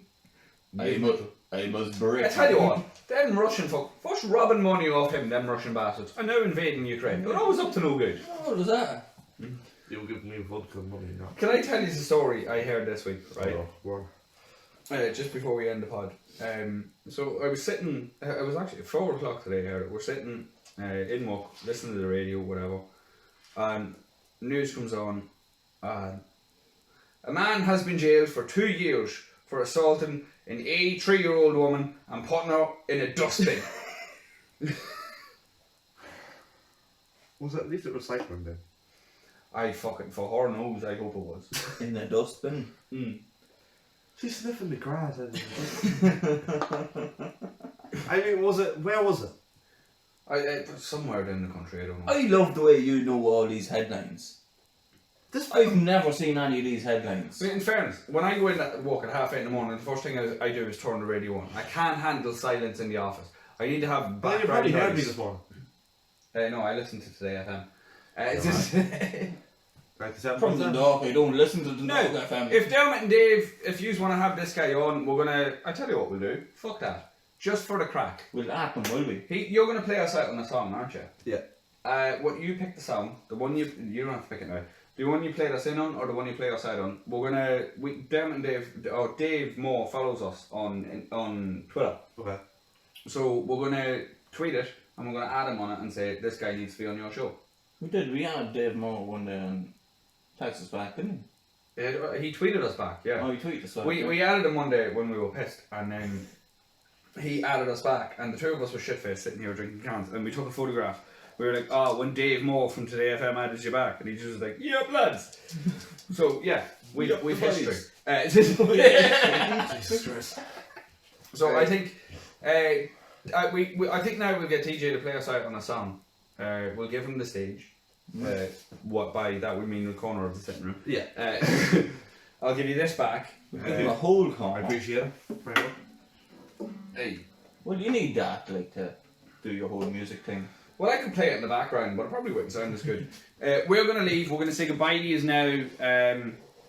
I must break. I tell you what, them Russian folk, first robbing money off him, them Russian bastards, and now invading Ukraine. They're always up to no good. What was that? You were giving me vodka money, no. Can I tell you the story I heard this week, right? Oh, well. Just before we end the pod. So I was sitting, it was actually 4 o'clock today, I heard it. We're sitting in Muck, listening to the radio, whatever, and news comes on, and a man has been jailed for 2 years for assaulting an 83-year-old woman and putting her in a dustbin. Was it at least it was recycling then? For her nose, I hope it was. In the dustbin. She's sniffing the grass. I mean, where was it? Somewhere down the country, I don't know. I love the way you know all these headlines. I've never seen any of these headlines. In fairness, when I go in at walk at 8:30 in the morning, the first thing I do is turn the radio on. I can't handle silence in the office. I need to have Well, you background probably heard me noise. this morning. No, I listen to Today FM. It's just 97%. From the dog, I don't listen to the No, dog FM. if Dermot and Dave, if you want to have this guy on, we're gonna. I tell you what we'll do. Fuck that. Just for the crack. We'll at them, will we? You're gonna play us out on a song, aren't you? Yeah. What you pick the song, the one you don't have to pick it now. The one you played us in on, or the one you play us out on. We're gonna. Dermot and Dave, or Dave Moore follows us on Twitter. Okay. So we're gonna tweet it and we're gonna add him on it and say this guy needs to be on your show. We did. We had Dave Moore one day and text us back, didn't He tweeted us back, he? yeah. Oh, he tweeted us back. We added him one day when we were pissed, and then he added us back, and the two of us were shit-faced sitting here drinking cans, and we took a photograph. We were like, "Oh, when Dave Moore from Today FM added you back," and he just was like, "Yep, lads." So yeah, we've history. Jesus Christ. So I think I think now we'll get TJ to play us out on a song. We'll give him the stage. What by that we mean the corner of the sitting room. Yeah. I'll give you this back. Give him a whole I corner. appreciate it. Very much. Hey. Well, you need that, like, to do your whole music thing. Well, I could play it in the background, but it probably wouldn't sound as good. We're going to leave. We're going to say goodbye to you now.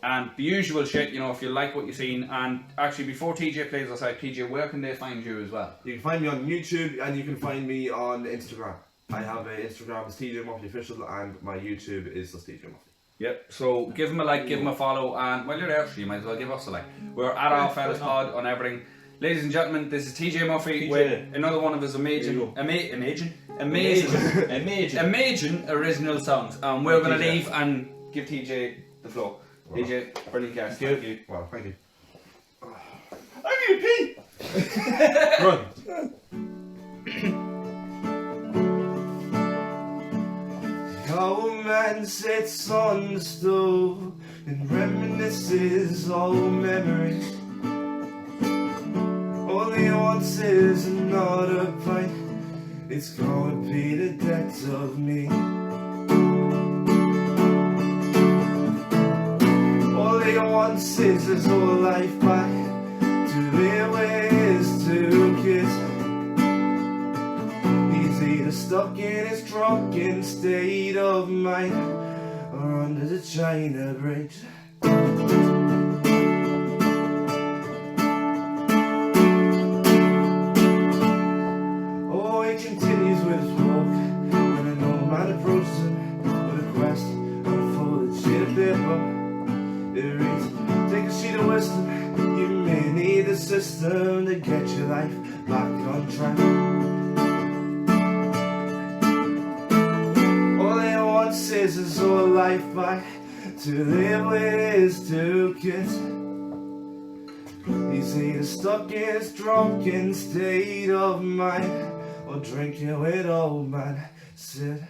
And the usual shit, you know, if you like what you've seen. And actually, before TJ plays us out, TJ, where can they find you as well? You can find me on YouTube and you can find me on Instagram. I have an Instagram, it's TJ Murphy Official, and my YouTube is just TJ Murphy. Yep. So give them a like, give them a follow, and while you're there, actually, you might as well give us a like. We're at Our Fellas Pod on everything. Ladies and gentlemen, this is TJ Murphy with another one of his amazing original songs. And we're going to leave and give TJ the floor. TJ, brilliant guest. Thank you. Well, thank you. I need a pee! Run. The old man sits on the stove and reminisces old memories. All he wants is another pint. It's gonna be the death of me. All he wants is his whole life back, to live with his two kids. He's either stuck in his drunken state of mind or under the China Bridge. Oh, he continues with his walk when an old man approaches him with a quest on a folded sheet of paper. It reads, take a sheet of wisdom, you may need a system to get your life back on track. All he wants is his whole life back, to live with his two kids. He's either stuck in his drunken state of mind or drinking with old man Sid.